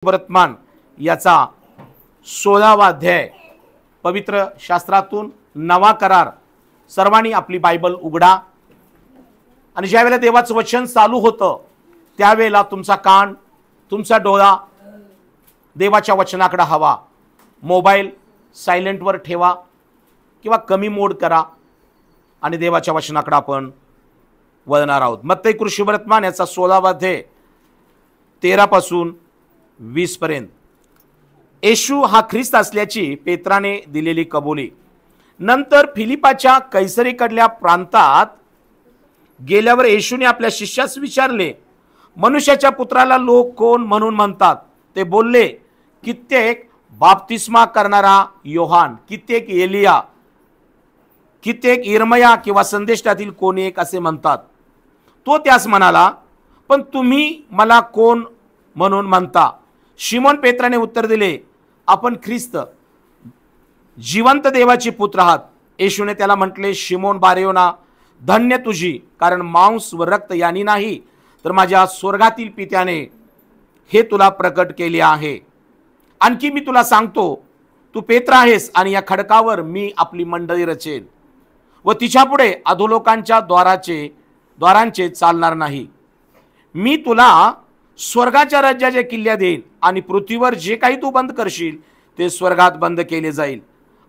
वर्तमान याचा 16वा अध्याय पवित्र शास्त्रातून नवा करार। सर्वांनी आपली बायबल उघडा आणि ज्या वेळेला देवाचं वचन चालू होतं त्यावेळेला तुमचा कान तुमचा डोळा देवाच्या वचनाकडे हवा। मोबाईल सायलेंट वर ठेवा किंवा कमी मोड करा आणि देवाच्या वचनाकडे आपण वळणार आहोत। मत्ती कृषी वर्तमान याचा 16वा अध्याय 13 पासून 20 पर्यंत। येशू हा ख्रिस्त असल्याची पेत्राने दिलेली कबुली। नंतर फिलिपाच्या कैसरीकडल्या प्रांतात गेल्यावर येशूने आपल्या शिष्यास विचारले, मनुष्याच्या पुत्राला लोक कोण म्हणून म्हणतात? ते बोलले, कित्येक बाप्तिस्मा करणारा योहान, कित्येक एलिया, कित्येक इर्मया किंवा संदेशातील कोणी एक असे म्हणतात। तो त्यास म्हणाला, पण तुम्ही मला कोण म्हणून म्हणता? शिमोन पेत्राने उत्तर दिले, आपण ख्रिस्त जिवंत देवाची पुत्र आहात। येशूने त्याला म्हटले, शिमोन बारयोना, धन्य तुझी, कारण मांस व रक्त यांनी नाही तर माझ्या स्वर्गातील पित्याने हे तुला प्रकट केले आहे। आणखी मी तुला सांगतो, तू पेत्र आहेस आणि या खडकावर मी आपली मंडळी रचेन व तिच्यापुढे अधोलोकांच्या द्वारांचे चालणार नाही। मी तुला स्वर्गाच्या राज्याच्या किल्ल्या देईन आणि पृथ्वीवर जे काही तू बंद करशील ते स्वर्गात बंद केले जाईल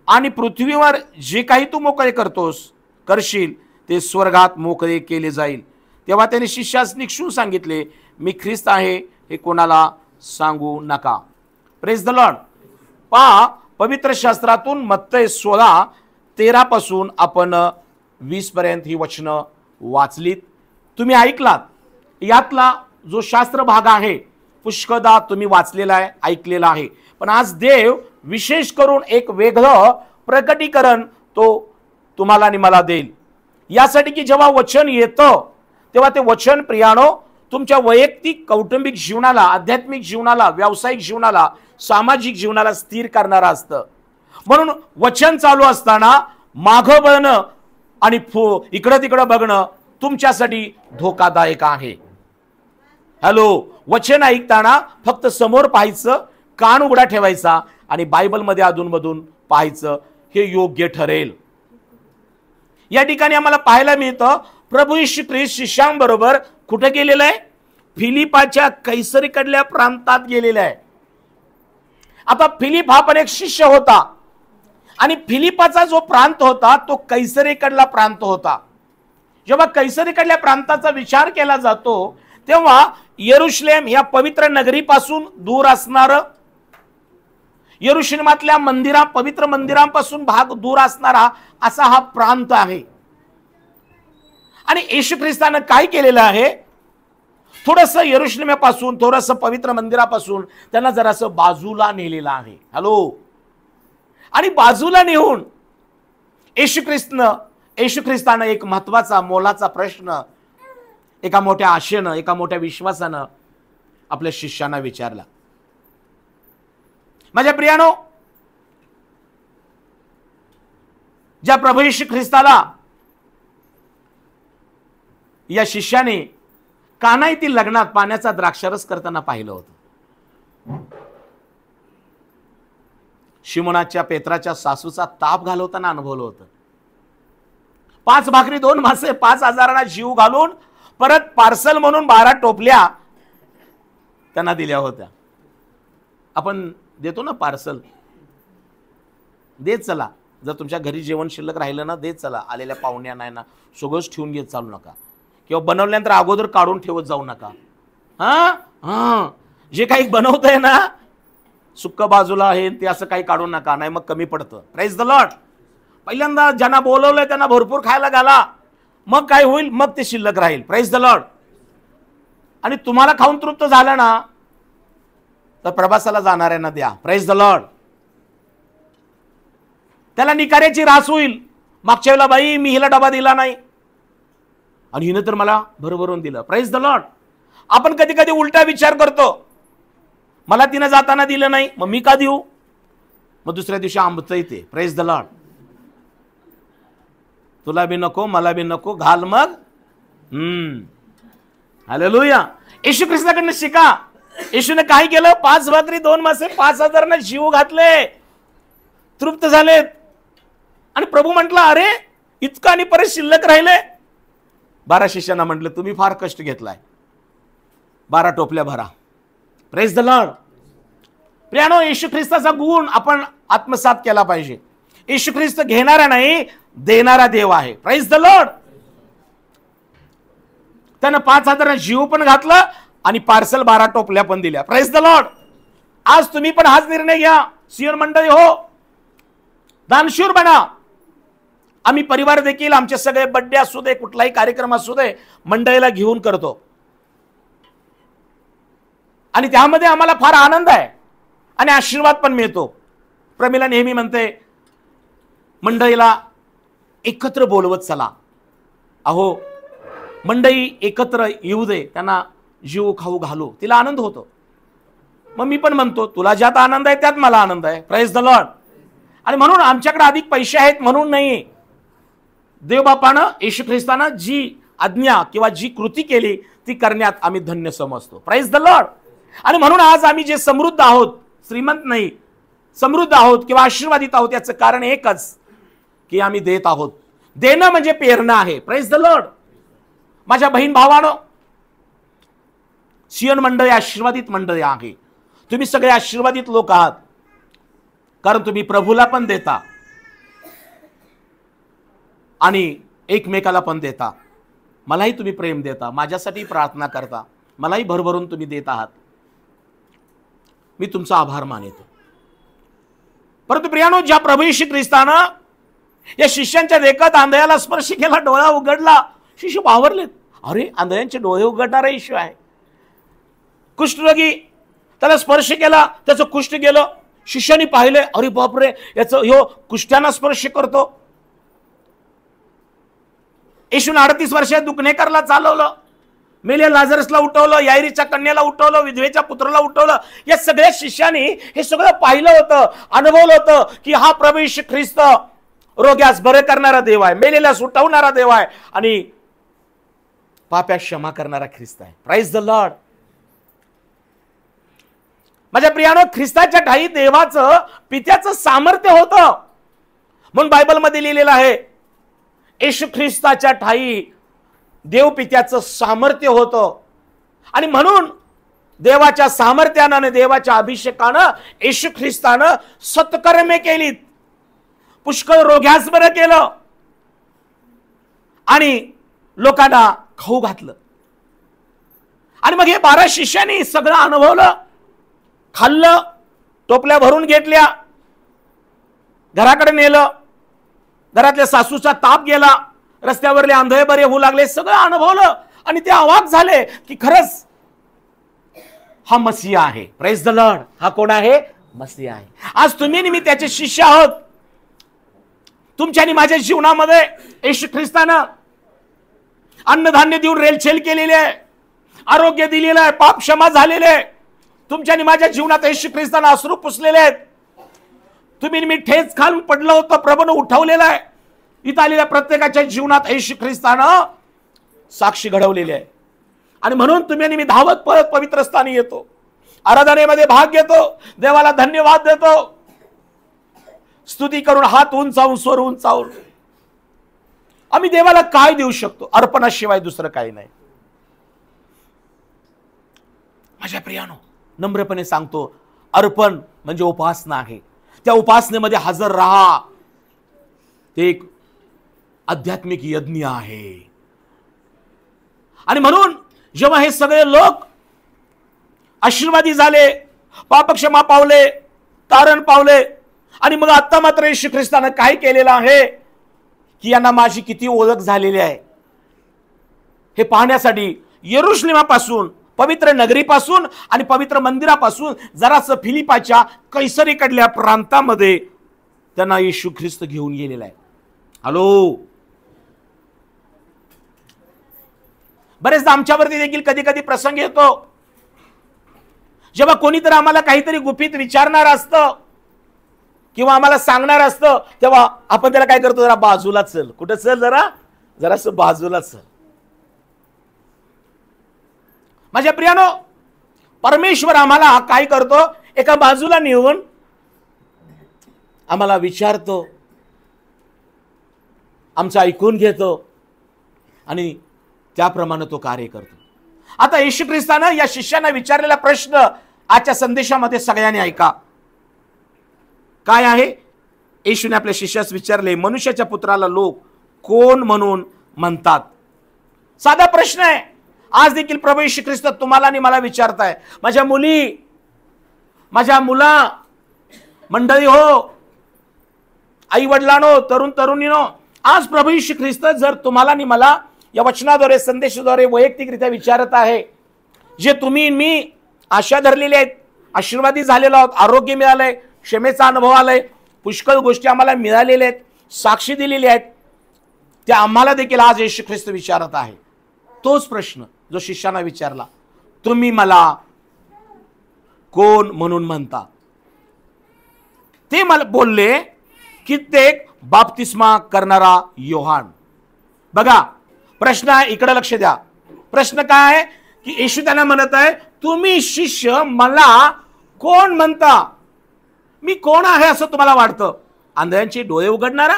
आणि पृथ्वीवर जे काही तू मोकळे करशील ते स्वर्गात मोकळे केले जाईल। तेव्हा त्याने शिष्यास निक्षून सांगितले, मी ख्रिस्त आहे हे कोणाला सांगू नका। Praise the Lord. पहा, पवित्र शास्त्रातून मत्ती 16:13 पासून आपण 20 पर्यंत ही वचनं वाचलीत, तुम्ही ऐकलात। यातला जो शास्त्र भाग आहे पुष्कळदा तुम्ही वाचलेला आहे, ऐकलेला आहे, पण आज देव विशेष करून एक वेगळं प्रकटीकरण तो तुम्हाला आणि मला देईल, यासाठी की जेव्हा वचन येतं तेव्हा ते वचन प्रियानो तुमच्या वैयक्तिक कौटुंबिक जीवनाला, आध्यात्मिक जीवनाला, व्यावसायिक जीवनाला, सामाजिक जीवनाला स्थिर करणारं असतं। म्हणून वचन चालू असताना मागं बघणं आणि इकडं तिकडं बघणं तुमच्यासाठी धोकादायक आहे। हॅलो, वचन ऐकताना फक्त समोर पाहायचं, कान उघडा ठेवायचा आणि बायबलमध्ये अधूनमधून पाहायचं, हे योग्य ठरेल। या ठिकाणी आम्हाला पाहायला मिळतं प्रभू येशू ख्रिस्त शिष्यांबरोबर कुठे गेलेला आहे? फिलिपाच्या कैसरीकडल्या प्रांतात गेलेला आहे। आता फिलिप हा पण एक शिष्य होता आणि फिलिपाचा जो प्रांत होता तो कैसरीकडला प्रांत होता। जेव्हा कैसरीकडल्या प्रांताचा विचार केला जातो तेव्हा यरुशलेम या पवित्र नगरीपासून दूर असणार, यरुशलेमातल्या पवित्र मंदिरांपासून भाग दूर असणारा असा हा प्रांत आहे। आणि येशू ख्रिस्तानं काय केलेलं आहे? थोडंसं यरुशलेमापासून, थोडंसं पवित्र मंदिरापासून त्यांना जरासं बाजूला नेलेलं आहे। हॅलो, आणि बाजूला नेऊन येशू ख्रिस्तानं एक महत्वाचा मोलाचा प्रश्न एका मोठ्या आशेनं, एका मोठ्या विश्वासानं आपल्या शिष्यांना विचारला। माझ्या प्रियानो, ज्या प्रभू येशू ख्रिस्ताला या शिष्याने काना येथील लग्नात पाण्याचा द्राक्षारस करताना पाहिलं होतं, शिमोनाच्या पेत्राच्या सासूचा ताप घालवताना अनुभवलं होतं, 5 भाकरी 2 मासे 5,000 जीव घालून परत पार्सल म्हणून 12 टोपल्या त्यांना दिल्या होत्या। आपण देतो ना पार्सल, देत चला। जर तुमच्या घरी जेवण शिल्लक राहिलं ना, देत चला, आलेल्या पाहुण्यांना ना सगळंच ठेवून घेत चालू नका, किंवा बनवल्यानंतर अगोदर काढून ठेवत जाऊ नका। जे काही बनवतंय ना सुक्क बाजूला आहे ते असं काही काढू नका, नाही मग कमी पडतं। Praise the Lord. पहिल्यांदा ज्यांना बोलवलंय त्यांना भरपूर खायला घाला, मग काय होईल? मग ते शिल्लक राहील। Praise the Lord. आणि तुम्हाला खाऊन तृप्त झालं ना तर प्रवासाला जाणाऱ्यांना द्या। Praise the Lord. त्याला निकाऱ्याची रास होईल, मागच्या वेळेला बाई मी हिला डबा दिला नाही आणि हिनं तर मला भरभरून दिलं। Praise the Lord. आपण कधी कधी उलटा विचार करतो, मला तिनं जाताना दिलं नाही मग मी का देऊ, मग दुसऱ्या दिवशी आंबतं येते। Praise the Lord. तुला बी नको, मला बी नको, घाल मग। हालेलुया। येशू ख्रिस्ताकडनं शिका। येशूने काय केलं? 5 भाकरी 2 मासे 5,000 जीव घातले, तृप्त झालेत. आणि प्रभू म्हटला, अरे इतकं आणि परत शिल्लक राहिले. 12 शिष्यांना म्हटलं, तुम्ही फार कष्ट घेतलाय, 12 टोपल्या भरा. Praise the lord. प्रियानो, येशू ख्रिस्ताचा गुण आपण आत्मसात केला पाहिजे. येशू ख्रिस्त घेणारा नाही, देणारा देव आहे. Praise the Lord. त्यानं 5,000 जीव पण घातलं आणि पार्सल 12 टोपल्या पण दिल्या. Praise the Lord. आज तुम्ही पण हाच निर्णय घ्या, सियोन मंडळी हो, दानशूर बना. आम्ही परिवार देखील आमचे सगळे बड्डे असू दे, कुठलाही कार्यक्रम असू दे, मंडळीला घेऊन करतो आणि त्यामध्ये आम्हाला फार आनंद आहे आणि आशीर्वाद पण मिळतो. प्रमिला नेहमी म्हणते, मंडळीला एकत्र बोलवत चला. अहो, मंडळी एकत्र येऊ दे, त्यांना जीव खाऊ घालू, तिला आनंद होतो. मग मी पण म्हणतो, तुला ज्यात आनंद आहे त्यात मला आनंद आहे. Praise the Lord. आणि म्हणून आमच्याकडे अधिक पैसे आहेत म्हणून नाही, देवबापानं येशू ख्रिस्तानं जी आज्ञा किंवा जी कृती केली ती करण्यात आम्ही धन्य समजतो. Praise the Lord. आणि म्हणून आज आम्ही जे समृद्ध आहोत, श्रीमंत नाही, समृद्ध आहोत किंवा आशीर्वादित आहोत, याचं कारण एकच की आम्ही देत आहोत. देणं म्हणजे पेरणं आहे. Praise the Lord. माझ्या बहीण भावानं, सियोन मंडळी आशीर्वादित मंडळी आहे. तुम्ही सगळे आशीर्वादित लोक आहात, कारण तुम्ही प्रभूला पण देता आणि एकमेकाला पण देता. मलाही तुम्ही प्रेम देता, माझ्यासाठी प्रार्थना करता, मलाही भरभरून तुम्ही देत आहात. मी तुमचा आभार मानतो. परंतु प्रियानो, ज्या प्रभू येशू ख्रिस्तानं या शिष्यांच्या देखत आंधळ्याला स्पर्श केला, डोळा उघडला, शिष्य बावरलेत. अरे, आंधळ्यांचे डोळे उघडणारा येशू आहे. कुष्ठरोगी, त्याला स्पर्श केला, त्याचं कुष्ठ गेलं. शिष्याने पाहिले, अरे बापरे, याचं ह्यो कुष्ठ्यांना स्पर्श करतो. येशूने 38 वर्षात दुखणेकरला चालवलं, मेल्या लाजरसला उठवलं, यायरीच्या कन्याला उठवलं, विधवेच्या पुत्राला उठवलं. या सगळ्या शिष्यांनी हे सगळं पाहिलं होतं, अनुभवलं होतं की हा प्रभू येशू ख्रिस्त रोग्यास बरे करणारा देव आहे, मेलेल्यास उठवणारा देव आहे आणि पाप्यास क्षमा करणारा ख्रिस्त आहे. Praise the Lord. माझ्या प्रियानो, ख्रिस्ताच्या ठाई देवाचं पित्याचं सामर्थ्य होतं. म्हणून बायबलमध्ये लिहिलेलं आहे, येशू ख्रिस्ताच्या ठाई देव पित्याचं सामर्थ्य होतं. आणि म्हणून देवाच्या सामर्थ्यानं आणि देवाच्या अभिषेकानं येशू ख्रिस्तानं सत्कर्मे केलीत, पुष्कळ रोग्यास बरं केलं आणि लोकांना खाऊ घातलं. आणि मग हे 12 शिष्यांनी सगळं अनुभवलं, खाल्लं, टोपल्या भरून घेतल्या, घराकडे नेलं, घरातल्या सासूचा ताप गेला, रस्त्यावरले आंधळे बरे होऊ लागले, सगळं अनुभवलं आणि ते अवाक झाले की खरंच हा मसीहा आहे. Praise the Lord. हा कोण आहे? मसीहा आहे. आज तुम्ही आणि मी त्याचे शिष्य आहोत. तुमच्या आणि माझ्या जीवनामध्ये येशू ख्रिस्तानं अन्नधान्य देऊन रेलचेल केलेली आहे, आरोग्य दिलेलं आहे, पाप क्षमा झालेले आहे. तुमच्या आणि माझ्या जीवनात येशू ख्रिस्तानं अश्रू पुसलेले आहेत. तुम्ही मी ठेच खाऊन पडलं होतं, प्रभूनं उठवलेलं आहे. इथं आलेल्या प्रत्येकाच्या जीवनात येशू ख्रिस्तानं साक्षी घडवलेली आहे. आणि म्हणून तुम्ही आणि मी धावत परत पवित्र स्थानी येतो, आराधनेमध्ये भाग घेतो, देवाला धन्यवाद देतो, स्तुती करून हात उंचावून स्वर उंचावून. आम्ही देवाला काय देऊ शकतो? अर्पणाशिवाय दुसरं काही नाही. माझ्या प्रियानो, नम्रपणे सांगतो, अर्पण म्हणजे उपासना आहे. त्या उपासनेमध्ये हजर राहा. ते एक आध्यात्मिक यज्ञ आहे. आणि म्हणून जेव्हा हे सगळे लोक आशीर्वादी झाले, पापक्षमा पावले, तारण पावले, आणि मग आता मात्र येशू ख्रिस्तानं काय केलेलं आहे की यांना माझी किती ओळख झालेली आहे हे पाहण्यासाठी यरुशलेमापासून, पवित्र नगरीपासून आणि पवित्र मंदिरापासून जरासं फिलिपाच्या कैसरीकडल्या प्रांतामध्ये त्यांना येशू ख्रिस्त घेऊन गेलेला आहे. हॅलो, बरेचदा आमच्यावरती देखील कधी कधी प्रसंग येतो जेव्हा कोणीतरी आम्हाला काहीतरी गुपित विचारणार असतं किंवा आम्हाला सांगणार असतं, तेव्हा आपण त्याला काय करतो? जरा बाजूला चल. कुठं चल? जरासं बाजूला चल. माझ्या प्रियानो, परमेश्वर आम्हाला काय करतो, एका बाजूला नेऊन आम्हाला विचारतो, आमचं ऐकून घेतो आणि त्याप्रमाणे तो कार्य करतो. आता येशू ख्रिस्तानं या शिष्यांना विचारलेला प्रश्न आजच्या संदेशामध्ये सगळ्यांनी ऐका. काय आहे? येशूने आपल्या शिष्यास विचारले, मनुष्याच्या पुत्राला लोक कोण म्हणून म्हणतात? साधा प्रश्न आहे. आज देखील प्रभू येशू ख्रिस्त तुम्हाला आणि मला विचारताय. माझ्या मुली, माझ्या मुला मंडळी हो, आई वडिलांनो, तरुण तरुणीनो, आज प्रभू येशू ख्रिस्त जर तुम्हाला आणि मला या वचनाद्वारे, संदेशाद्वारे वैयक्तिकरित्या विचारत आहे, जे तुम्ही मी आशा धरलेली आहेत, आशीर्वादी झालेलो आहोत, आरोग्य मिळालंय, क्षमेचा अनुभव आलाय, पुष्कळ गोष्टी आम्हाला मिळालेल्या आहेत, साक्षी दिलेली आहेत, त्या आम्हाला देखील आज येशू ख्रिस्त विचारत आहे. तोच प्रश्न जो शिष्यांना विचारला, तुम्ही मला कोण म्हणून म्हणता? ते मला बोलले, कित्येक बाप्तिस्मा करणारा योहान. बघा प्रश्न आहे, इकडे लक्ष द्या. प्रश्न काय आहे की येशू त्यांना म्हणत आहे, तुम्ही शिष्य मला कोण म्हणता? मी कोण आहे असं तुम्हाला वाटतं? आंधळ्यांचे डोळे उघडणारा,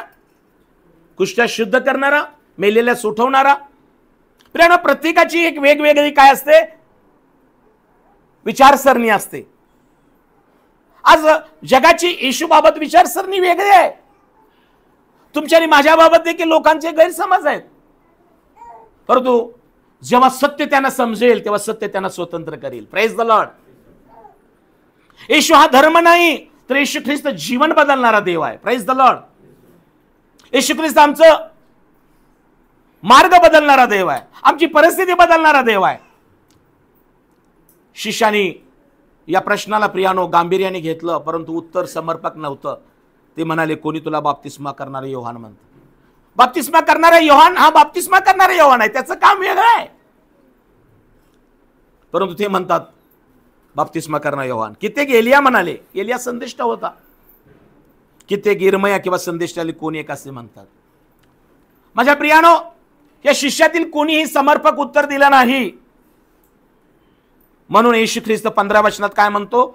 कुष्ठा शुद्ध करणारा, मेलेल्या उठवणारा. प्रियानो, प्रत्येकाची एक वेगवेगळी काय असते, विचारसरणी असते. आज जगाची येशूबाबत विचारसरणी वेगळी आहे. तुमच्या आणि माझ्या बाबत देखील लोकांचे गैरसमज आहेत. परंतु जेव्हा सत्य त्यांना समजेल तेव्हा सत्य त्यांना स्वतंत्र करेल. Praise the lord. येशू हा धर्म नाही, तर येशू ख्रिस्त जीवन बदलणारा देव आहे. Praise the lord. Yeshu Khrist आमचं मार्ग बदलणारा देव आहे, आमची परिस्थिती बदलणारा देव आहे. शिष्यानी या प्रश्नाला प्रियानो गांभीर्याने घेतलं, परंतु उत्तर समर्पक नव्हतं. ते म्हणाले, कोणी तुला बाप्तिस्मा करणारे योहान म्हणतं? बाप्तिस्मा करणारा योहान हा बाप्तिस्मा करणारा योहान आहे, त्याचं काम वेगळं आहे. परंतु ते म्हणतात बाप्तिस्मा करणारा योहान. कित्येक एलिया म्हणाले, एलिया संदेष्ट होता. कित्येक इर्मया किंवा संदेष्टाले कोणी एक असे म्हणतात. माझ्या प्रियानो, या शिष्यातील कोणीही समर्पक उत्तर दिलं नाही. म्हणून येशू ख्रिस्त 15 वचनात काय म्हणतो,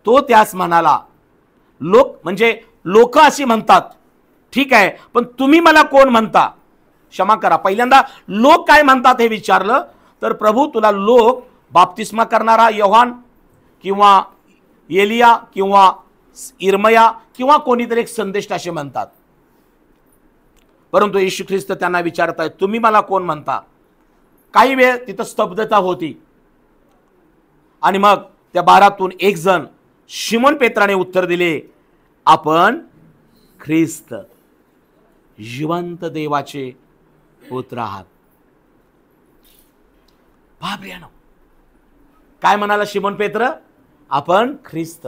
तो त्यास म्हणाला, लोक म्हणजे लोक अशी म्हणतात, ठीक आहे, पण तुम्ही मला कोण म्हणता? क्षमा करा, पहिल्यांदा लोक काय म्हणतात हे विचारलं, तर प्रभू तुला लोक बाप्तिस्मा करणारा योहान किंवा एलिया किंवा इर्मया किंवा कोणीतरी एक संदेष्ट असे म्हणतात. परंतु येशू ख्रिस्त त्यांना विचारताय, तुम्ही मला कोण म्हणता? काही वेळ तिथं स्तब्धता होती आणि मग त्या 12तून एक जण शिमोन पेत्राने उत्तर दिले, आपण ख्रिस्त जिवंत देवाचे पुत्र आहात. बापरेनो, काय म्हणाला शिमोन पेत्र? आपण ख्रिस्त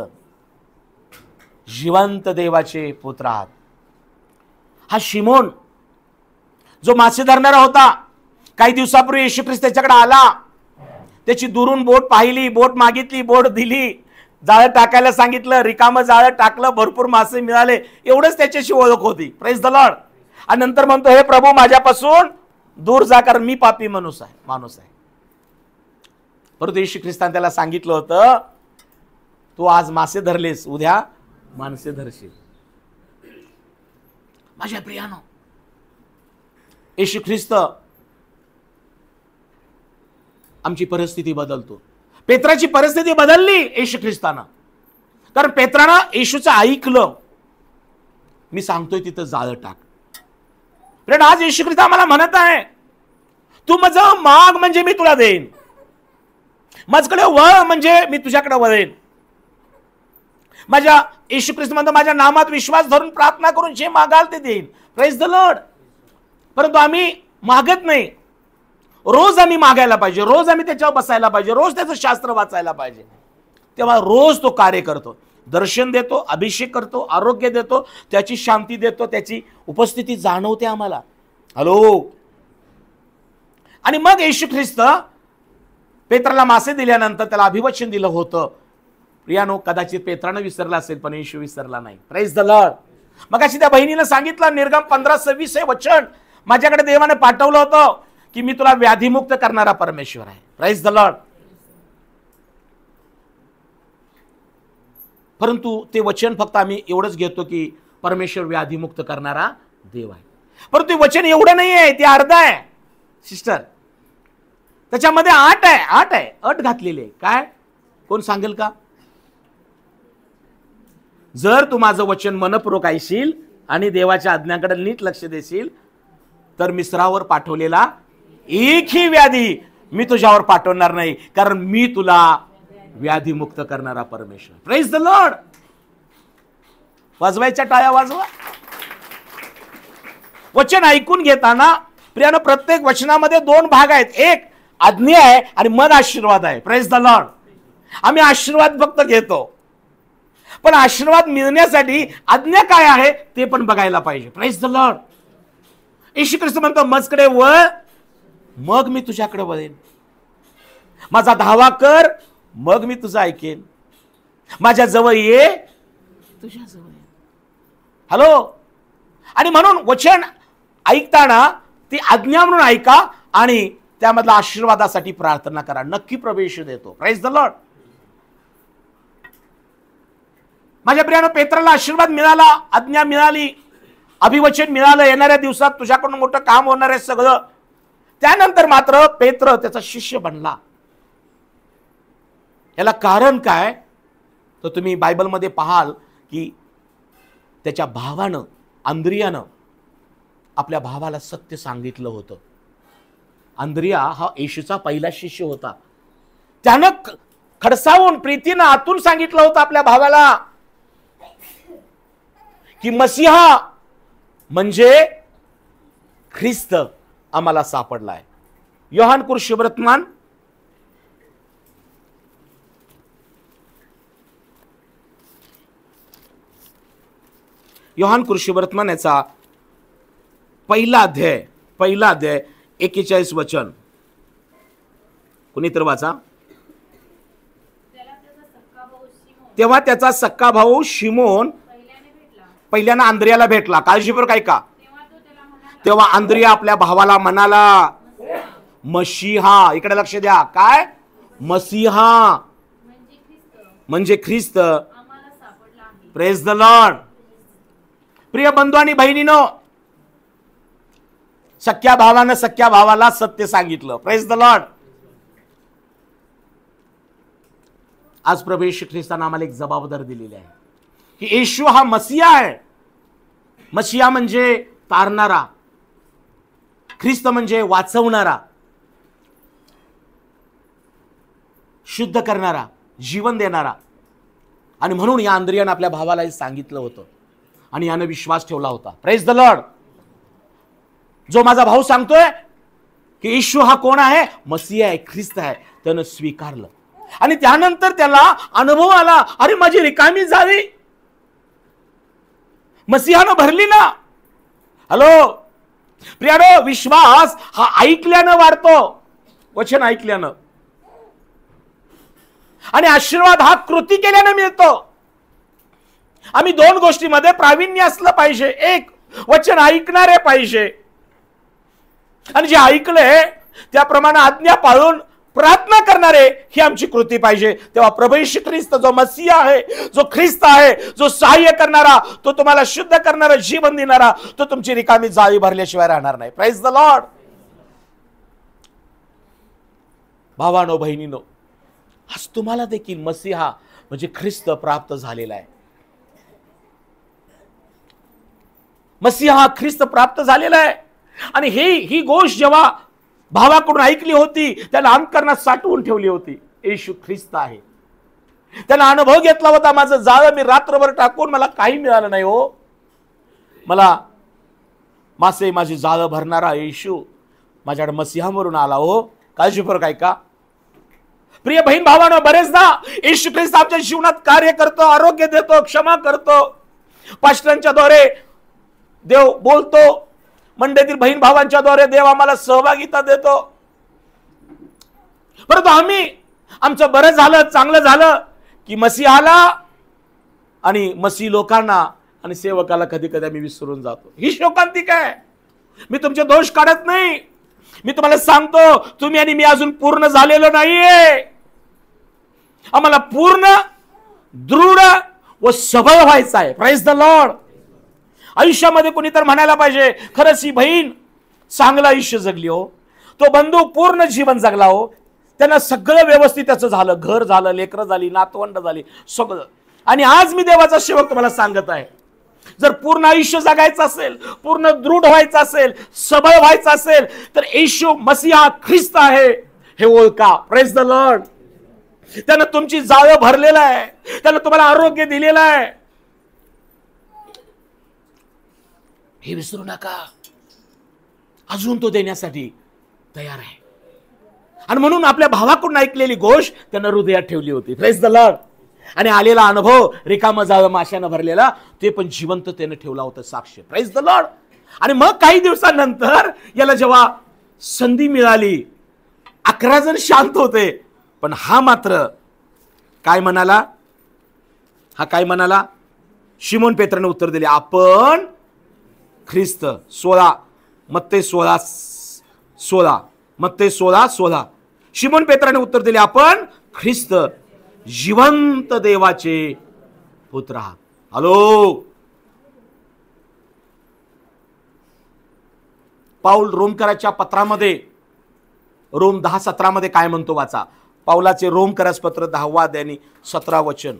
जिवंत देवाचे पुत्र आहात. हा शिमोन जो मासे धरणारा होता, काही दिवसापूर्वी येशू ख्रिस्त त्याच्याकडे आला, त्याची दुरून बोट पाहिली, बोट मागितली, बोट दिली, जाळं टाकायला सांगितलं, रिकामं जाळं टाकलं, भरपूर मासे मिळाले, एवढंच त्याच्याशी ओळख होती. Praise the Lord. आणि नंतर म्हणतो, हे प्रभू माझ्यापासून दूर जा, कारण मी पापी माणूस आहे. परंतु येशू ख्रिस्ताने त्याला सांगितलं होतं, तू आज मासे धरलेस, उद्या माणसे धरशील. माझ्या प्रियानो, येशू ख्रिस्त आमची परिस्थिती बदलतो. पेत्राची परिस्थिती बदलली येशू ख्रिस्तानं, कारण पेत्रानं येशूचं ऐकलं, मी सांगतोय तिथं जाळं टाक. पण आज येशू ख्रिस्त आम्हाला म्हणत आहे, तू माझं माग म्हणजे मी तुला देईन, माझ्याकडे वळ म्हणजे मी तुझ्याकडे वळेन. माझ्या येशू ख्रिस्त म्हणतो, माझ्या नामात विश्वास धरून प्रार्थना करून जे मागाल ते देईन. Praise the Lord. परंतु आम्ही मागत नाही. रोज आम्ही मागायला पाहिजे, रोज आम्ही त्याच्यावर बसायला पाहिजे, रोज त्याचं शास्त्र वाचायला पाहिजे. तेव्हा रोज तो कार्य करतो, दर्शन देतो, अभिषेक करतो, आरोग्य देतो, त्याची शांती देतो, त्याची उपस्थिती जाणवते आम्हाला. हॅलो. आणि मग येशू ख्रिस्त पेत्राला मासे दिल्यानंतर त्याला अभिवचन दिलं होतं. प्रियानो, कदाचित पेत्रानं विसरला असेल, पण येशू विसरला नाही. Praise the Lord. मग अशी त्या बहिणीनं सांगितलं, निर्गम 15:26 हे वचन माझ्याकडे देवाने पाठवलं होतं की मी तुला व्याधीमुक्त करणारा परमेश्वर आहे. Praise the Lord. परंतु ते वचन फक्त आम्ही एवढंच घेतो की परमेश्वर व्याधीमुक्त करणारा देव आहे. परंतु ते वचन एवढं नाही आहे, ते अर्ध आहे सिस्टर. त्याच्यामध्ये 8 आहे, अट घातलेली आहे. काय? कोण सांगेल का? जर तू माझं वचन मनपूर्वक ऐकशील आणि देवाच्या आज्ञांकडे नीट लक्ष देशील तर मिस्रावर पाठवलेला एकही व्याधी मी तुझ्यावर पाठवणार नाही, कारण मी तुला व्याधीमुक्त करणारा परमेश्वर. Praise the Lord. वाजवायच्या टाळ्या वाजवा. वचन ऐकून घेताना प्रियानं प्रत्येक वचनामध्ये 2 भाग आहेत. एक आज्ञा आहे आणि मग आशीर्वाद आहे. Praise the Lord. आम्ही आशीर्वाद फक्त घेतो, पण आशीर्वाद मिळण्यासाठी आज्ञा काय आहे ते पण बघायला पाहिजे. Praise the lord. Yeshu Khrist म्हणतो माझ्याकडे वळ, मग मी तुझ्याकडे वळेन. माझा धावा कर, मग मी तुझं ऐकेन. माझ्या जवळ ये, तुझ्या जवळ ये. हॅलो. आणि म्हणून वचन ऐकताना ती आज्ञा म्हणून ऐका आणि त्यामधला आशीर्वादासाठी प्रार्थना करा. नक्की प्रवेश देतो. Praise the Lord. माझ्या प्रियानं पेत्राला आशीर्वाद मिळाला, आज्ञा मिळाली, अभिवचन मिळालं, येणाऱ्या दिवसात तुझ्याकडून मोठं काम होणार आहे सगळं. त्यानंतर मात्र पेत्र त्याचा शिष्य बनला. याला कारण काय? तर तुम्ही बायबलमध्ये पाहाल की त्याच्या भावानं, अंद्रियानं आपल्या भावाला सत्य सांगितलं होतं. अंद्रिया हा येशूचा पहिला शिष्य होता. त्यानं खडसावून प्रीतीनं आतून सांगितलं होतं आपल्या भावाला की मसीहा म्हणजे ख्रिस्त आम्हाला सापडलाय. योहान कृष्णवर्तमान याचा पहिला अध्याय 41 वचन. कुणी तर वाचा. तेव्हा त्याचा सक्का भाऊ शिमोन पहिल्यानं अंद्रियाला भेटला. काळजीपूर्वक ऐका. तेव्हा अंद्रिया आपल्या भावाला म्हणाला मसीहा. इकडे लक्ष द्या. काय? मसीहा म्हणजे ख्रिस्त. Praise the Lord. प्रिय बंधू आणि बहिणीनो, सख्या भावानं सख्या भावाला सत्य सांगितलं. Praise the Lord. आज प्रभू येशू ख्रिस्ताने आम्हाला एक जबाबदारी दिलेली आहे की येशू हा मसीहा आहे. मसीहा म्हणजे तारणारा, ख्रिस्त म्हणजे वाचवणारा, शुद्ध करणारा, जीवन देणारा. आणि म्हणून या अंद्रियानं आपल्या भावाला सांगितलं होतं आणि यानं विश्वास ठेवला होता. Praise the Lord. जो माझा भाऊ सांगतोय की येशू हा कोण आहे? मसीहा आहे, ख्रिस्त आहे, त्यानं स्वीकारलं. आणि त्यानंतर त्याला अनुभव आला, अरे माझी रिकामी जाळी मसीहानं भरली ना. हॅलो प्रियानो, विश्वास हा ऐकल्यानं वाढतो, वचन ऐकल्यानं. आणि आशीर्वाद हा कृती केल्यानं मिळतो. आम्ही 2 गोष्टीमध्ये प्रावीण्य असलं पाहिजे. एक, वचन ऐकणारे पाहिजे आणि जे ऐकले त्याप्रमाणे आज्ञा पाळून प्रार्थना करणारे ही आमची कृती पाहिजे. तेव्हा प्रभू येशू ख्रिस्त जो मसीहा आहे, जो ख्रिस्त आहे, जो सहाय्य करणारा, तो तुम्हाला शुद्ध करणारा, जीवन देणारा, तो तुमची रिकामी जाळी भरल्याशिवाय राहणार नाही. Praise the lord. भावानो बहिणीनो, आज तुम्हाला देखील मसीहा म्हणजे ख्रिस्त प्राप्त झालेला आहे. मसीहा ख्रिस्त प्राप्त झालेला आहे. आणि ही गोष्ट जेव्हा भावाकडून ऐकली होती, त्याला अंतःकरणात साठवून ठेवली होती. येशू ख्रिस्त आहे. त्याला अनुभव घेतला होता, माझं जाळं मी रात्रभर टाकून मला काही मिळालं नाही हो, मला मासे माझी जाळं भरणारा येशू माझ्याकडे मसीहा म्हणून आला हो. काळजीपूर्वक ऐका. प्रिय बहीण भावांनो, बरेचदा येशू ख्रिस्त आमच्या जीवनात कार्य करतो, आरोग्य देतो, क्षमा करतो, पास्टरांच्या द्वारे देव बोलतो, मंडळीतील बहीण भावांच्या द्वारे देव आम्हाला सहभागिता देतो. परंतु आम्ही आमचं बरं झालं, चांगलं झालं की मसीहाला आणि मसीह लोकांना आणि सेवकाला कधी कधी आम्ही विसरून जातो. ही शोकांतिक आहे. मी तुमचे दोष काढत नाही, मी तुम्हाला सांगतो तुम्ही आणि मी अजून पूर्ण झालेलो नाहीये. आम्हाला पूर्ण दृढ व सबळ व्हायचं आहे. Praise the Lord. आयुष्यामध्ये कोणी तर म्हणायला पाहिजे, खरंच ही बहीण चांगलं आयुष्य जगली हो, तो बंधू पूर्ण जीवन जगला हो, त्यांना सगळं व्यवस्थित त्याचं झालं, घर झालं, लेकरं झाली, नातवंड झाली, सगळं. आणि आज मी देवाचा सेवक तुम्हाला सांगत आहे, जर पूर्ण आयुष्य जगायचं असेल, पूर्ण दृढ व्हायचं असेल, सबळ व्हायचं असेल, तर येशू मसीहा ख्रिस्त आहे हे ओळखा. Praise the Lord. त्यानं तुमची जाळं भरलेलं आहे, त्यानं तुम्हाला आरोग्य दिलेलं आहे, हे विसरू नका. अजून तो देण्यासाठी तयार आहे. आणि म्हणून आपल्या भावाकडून ऐकलेली गोष्ट त्यानं हृदयात ठेवली होती. Praise the Lord. आणि आलेला अनुभव रिकामं जाळं माशानं भरलेला ते पण जिवंत त्यानं ठेवला होता साक्ष. Praise the Lord. आणि मग काही दिवसांनंतर याला जेव्हा संधी मिळाली, 11 जण शांत होते, पण हा मात्र काय म्हणाला? हा काय म्हणाला? शिमोन पेत्राने उत्तर दिले, आपण ख्रिस्त. 16 मत्ते 16 मत्ते 16. शिमोन पेत्राने उत्तर दिले, आपण ख्रिस्त जिवंत देवाचे पुत्र आहात. हॅलो. पाऊल रोमकराच्या पत्रामध्ये रोम 10:17 मध्ये काय म्हणतो वाचा. पाऊलाचे रोमकरास पत्र 10 अध्याय 17 वचन.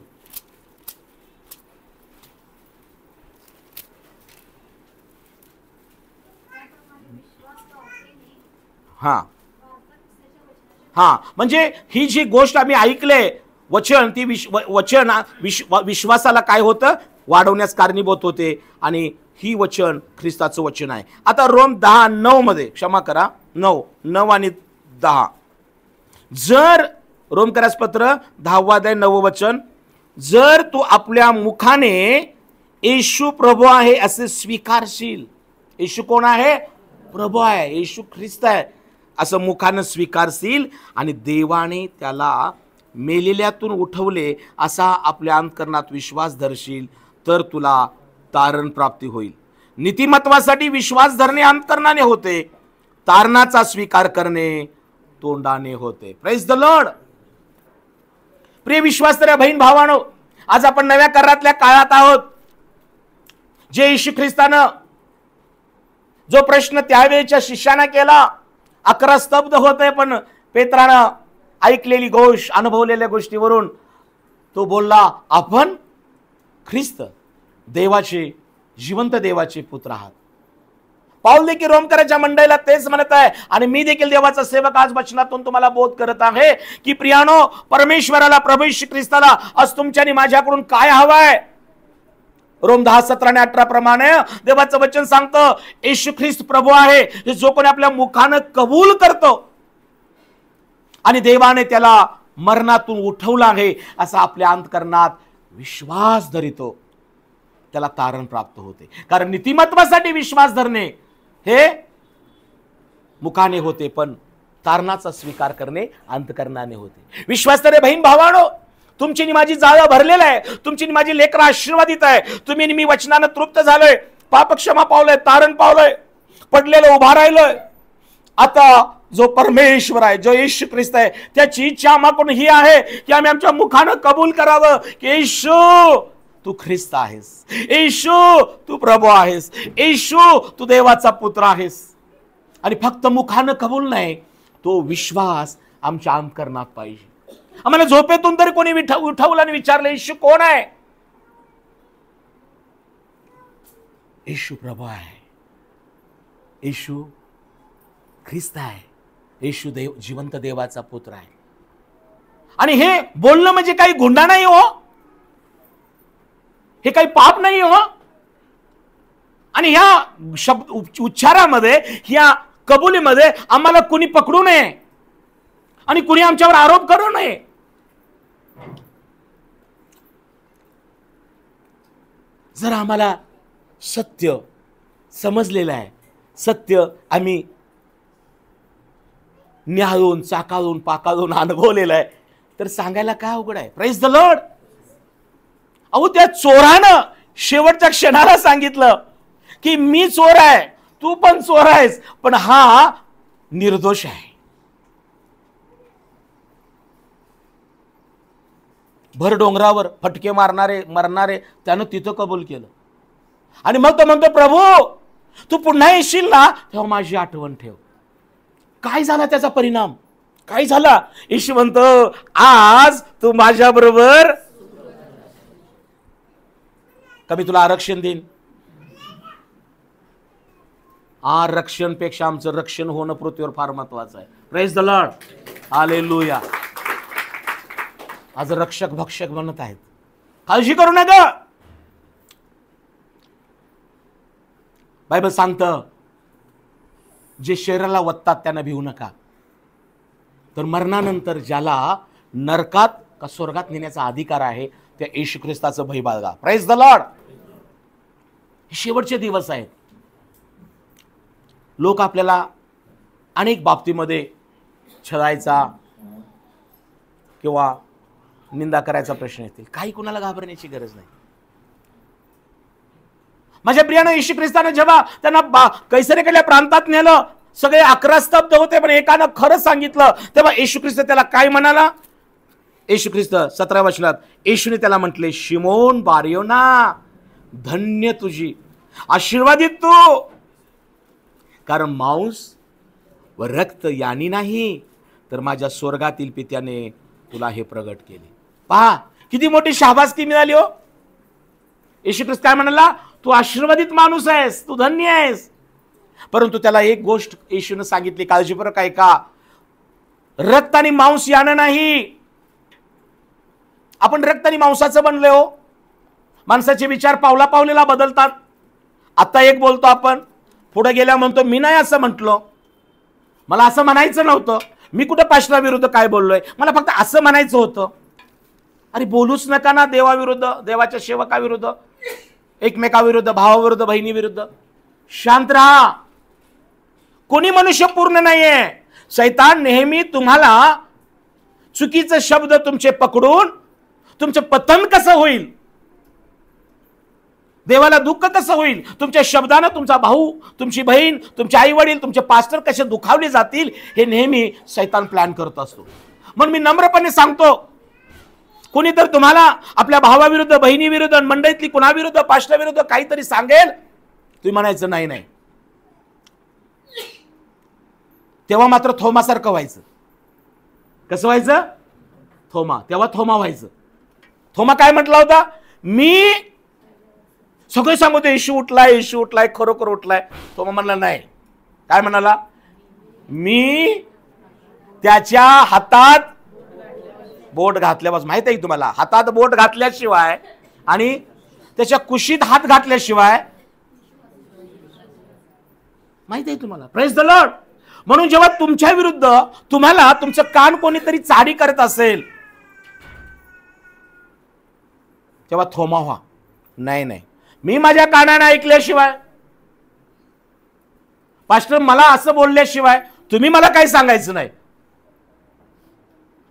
हा म्हणजे ही जी गोष्ट आम्ही ऐकले वचन, ती वचन विश्वासाला काय होतं? वाढवण्यास कारणीभूत होते. आणि ही वचन ख्रिस्ताचं वचन आहे. आता रोम 10:9 मध्ये, क्षमा करा, 9 आणि 10, जर रोमकरास पत्र 10 अध्याय 9 वचन, जर तू आपल्या मुखाने येशू प्रभू आहे असे स्वीकारशील. येशू कोण आहे? प्रभू आहे, येशू ख्रिस्त आहे असं मुखानं स्वीकारशील आणि देवाने त्याला मेलेल्यातून उठवले असा आपल्या अंतकरणात विश्वास धरशील, तर तुला तारण प्राप्ती होईल. नीतिमत्वासाठी विश्वास धरणे अंतकरणाने होते, तारणाचा स्वीकार करणे तोंडाने होते. Praise the Lord. प्रिय विश्वासणाऱ्या बहीण भावांनो, आज आपण नव्या करारातल्या काळात आहोत. जे येशू ख्रिस्तानं जो प्रश्न त्यावेळेच्या शिष्यानं केला, 11 स्तब्ध होते, पण पेत्रानं ऐकलेली गोष्ट, अनुभवलेल्या गोष्टीवरून तो बोलला, आपण ख्रिस्त देवाचे, जिवंत देवाचे पुत्र आहात. पाऊल देखील रोमकराच्या मंडळीला तेच म्हणत आहे. आणि मी देखील देवाचा सेवक आज वचनातून तुम्हाला बोध करत आहे की प्रियानो, परमेश्वराला, प्रभू येशू ख्रिस्ताला आज तुमच्या आणि माझ्याकडून काय हवंय? रोम 10:17 आणि 18 प्रमाणे देवाचं वचन सांगतं, येशू ख्रिस्त प्रभू आहे हे जो कोणी आपल्या मुखानं कबूल करतो आणि देवाने त्याला मरणातून उठवलं आहे असा आपल्या अंतकरणात विश्वास धरितो, त्याला तारण प्राप्त होते. कारण नीतिमत्वासाठी विश्वास धरणे हे मुखाने होते, पण तारणाचा स्वीकार करणे अंतकरणाने होते. विश्वासणारे बहीण भावांनो, तुमची आणि माझी जाळं भरलेलं आहे, तुमची आणि माझी लेकरं आशीर्वादित आहे. तुम्ही आणि मी वचनानं तृप्त झालोय, पाप क्षमा पावलंय, तारण पावलंय, पडलेलं उभा राहिलोय. आता जो परमेश्वर आहे, जो येशू ख्रिस्त आहे, त्याची इच्छा आम्हाकडून ही आहे की आम्ही आमच्या मुखानं कबूल करावं की येशू तू ख्रिस्त आहेस, येशू तू प्रभू आहेस, येशू तू देवाचा पुत्र आहेस. आणि फक्त मुखानं कबूल नाही, तो विश्वास आमच्या अंतकरणात पाहिजे. आम्हाला झोपेतून तरी कोणी उठवलं आणि विचारलं, येशू कोण आहे? येशू प्रभू आहे, येशू ख्रिस्त आहे, येशू देव, जिवंत देवाचा पुत्र आहे. आणि हे बोलणं म्हणजे काही गुन्हा नाही हो, हे काही पाप नाही हो. आणि ह्या शब्द उच्चारामध्ये, ह्या कबुलीमध्ये आम्हाला कुणी पकडू नये आणि कुणी आमच्यावर आरोप करू नये. जर आम्हाला सत्य समजलेलं आहे, सत्य आम्ही न्याहाळून, चाकाळून, पाकाळून अनुभवलेलं आहे, तर सांगायला काय अवघड आहे? Praise the Lord. अहो, त्या चोरानं शेवटच्या क्षणाला सांगितलं की मी चोर आहे, तू पण चोर आहेस, पण हा निर्दोष आहे. भर डोंगरावर फटके मरणारे त्यानं तिथं कबूल केलं. आणि मग तो म्हणतो, प्रभू तू पुन्हा येशील ना तेव्हा माझी आठवण ठेव. काय झाला त्याचा परिणाम? काय झाला? येशू म्हणतो, आज तू माझ्या बरोबर, कमी तुला आरक्षण देईन. आरक्षणपेक्षा आमचं रक्षण होणं पृथ्वीवर फार महत्वाचं आहे. Praise the Lord, hallelujah. आज रक्षक भक्षक बनत आहेत. काळजी करू नका. बायबल सांगतं, जे शरीराला वत्तात त्यांना भिवू नका. तर मरणानंतर ज्याला नरकात का स्वर्गात नेण्याचा अधिकार आहे त्या येशू ख्रिस्ताचं भय बाळगा. Praise the Lord. हे शेवटचे दिवस आहेत. लोक आपल्याला अनेक बाबतीमध्ये छळायचा किंवा निंदा करायचा प्रश्न येतील. काही कुणाला घाबरण्याची गरज नाही. माझ्या प्रियानं येशू ख्रिस्तानं जेव्हा त्यांना कैसरिया प्रांतात नेलं, सगळे 11 स्तब्ध होते, पण एकानं खरं सांगितलं. तेव्हा येशू ख्रिस्त त्याला काय म्हणाला? येशू ख्रिस्त 17व्या वचनात येशूने त्याला म्हटले, शिमोन बारयोना, धन्य तुझी, आशीर्वादित तू, कारण मांस व रक्त यानी नाही तर माझ्या स्वर्गातील पित्याने तुला हे प्रगट केले. पहा किती मोठी शाबासकी मिळाली हो. येशू ख्रिस्त काय म्हणाला? तू आशीर्वादित माणूस आहेस, तू धन्य आहेस. परंतु त्याला एक गोष्ट येशूने सांगितली, काळजीपूर्वक ऐका, रक्त आणि मांस यानं नाही. आपण रक्त आणि मांसाचं बनलोय हो. माणसाचे विचार पावला पावलेला बदलतात. आता एक बोलतो आपण, पुढे गेल्या म्हणतो मी नाही असं म्हटलो, मला असं म्हणायचं नव्हतं, मी कुठं पास्टराविरुद्ध काय बोललोय, मला फक्त असं म्हणायचं होतं. अरे बोलूच नका ना देवाविरुद्ध, देवाच्या सेवकाविरुद्ध, एकमेकाविरुद्ध, भावाविरुद्ध, बहिणीविरुद्ध. शांत राहा. कोणी मनुष्य पूर्ण नाहीये. शैतान नेहमी तुम्हाला चुकीचे शब्द तुमचे पकडून तुमचे पतन कसं होईल, देवाला दुःख कसं होईल, तुमच्या शब्दानं तुमचा भाऊ, तुमची बहीण, तुमचे आई वडील, तुमचे पास्टर कसे दुखावले जातील, हे नेहमी शैतान प्लॅन करत असतो. म्हणून मी नम्रपणे सांगतो, कोणी तर तुम्हाला आपल्या भावाविरुद्ध, बहिणीविरुद्ध, मंडळीतली कुणाविरुद्ध, पास्टराविरुद्ध काहीतरी सांगेल, तुम्ही म्हणायचं नाही नाही. तेव्हा मात्र थोमासारखं व्हायचं. कसं व्हायचं? थोमा. तेव्हा थोमा व्हायचं. थोमा काय म्हटला होता? मी सगळे सांगतो येशू उठलाय, येशू उठलाय, खरोखर उठलाय. थोमा म्हणला नाही. काय म्हणाला? मी त्याच्या हातात बोट घातल्यापासून, माहित आहे तुम्हाला, हातात बोट घातल्याशिवाय आणि त्याच्या कुशीत हात घातल्याशिवाय, माहित आहे तुम्हाला. Praise the Lord. म्हणून जेव्हा तुमच्या विरुद्ध तुम्हाला तुमचं कान कोणीतरी चाडी करत असेल, तेव्हा थोमा व्हा. नाही नाही, मी माझ्या कानाने ऐकल्याशिवाय, पास्टर मला असं बोलल्याशिवाय तुम्ही मला काही सांगायचं नाही.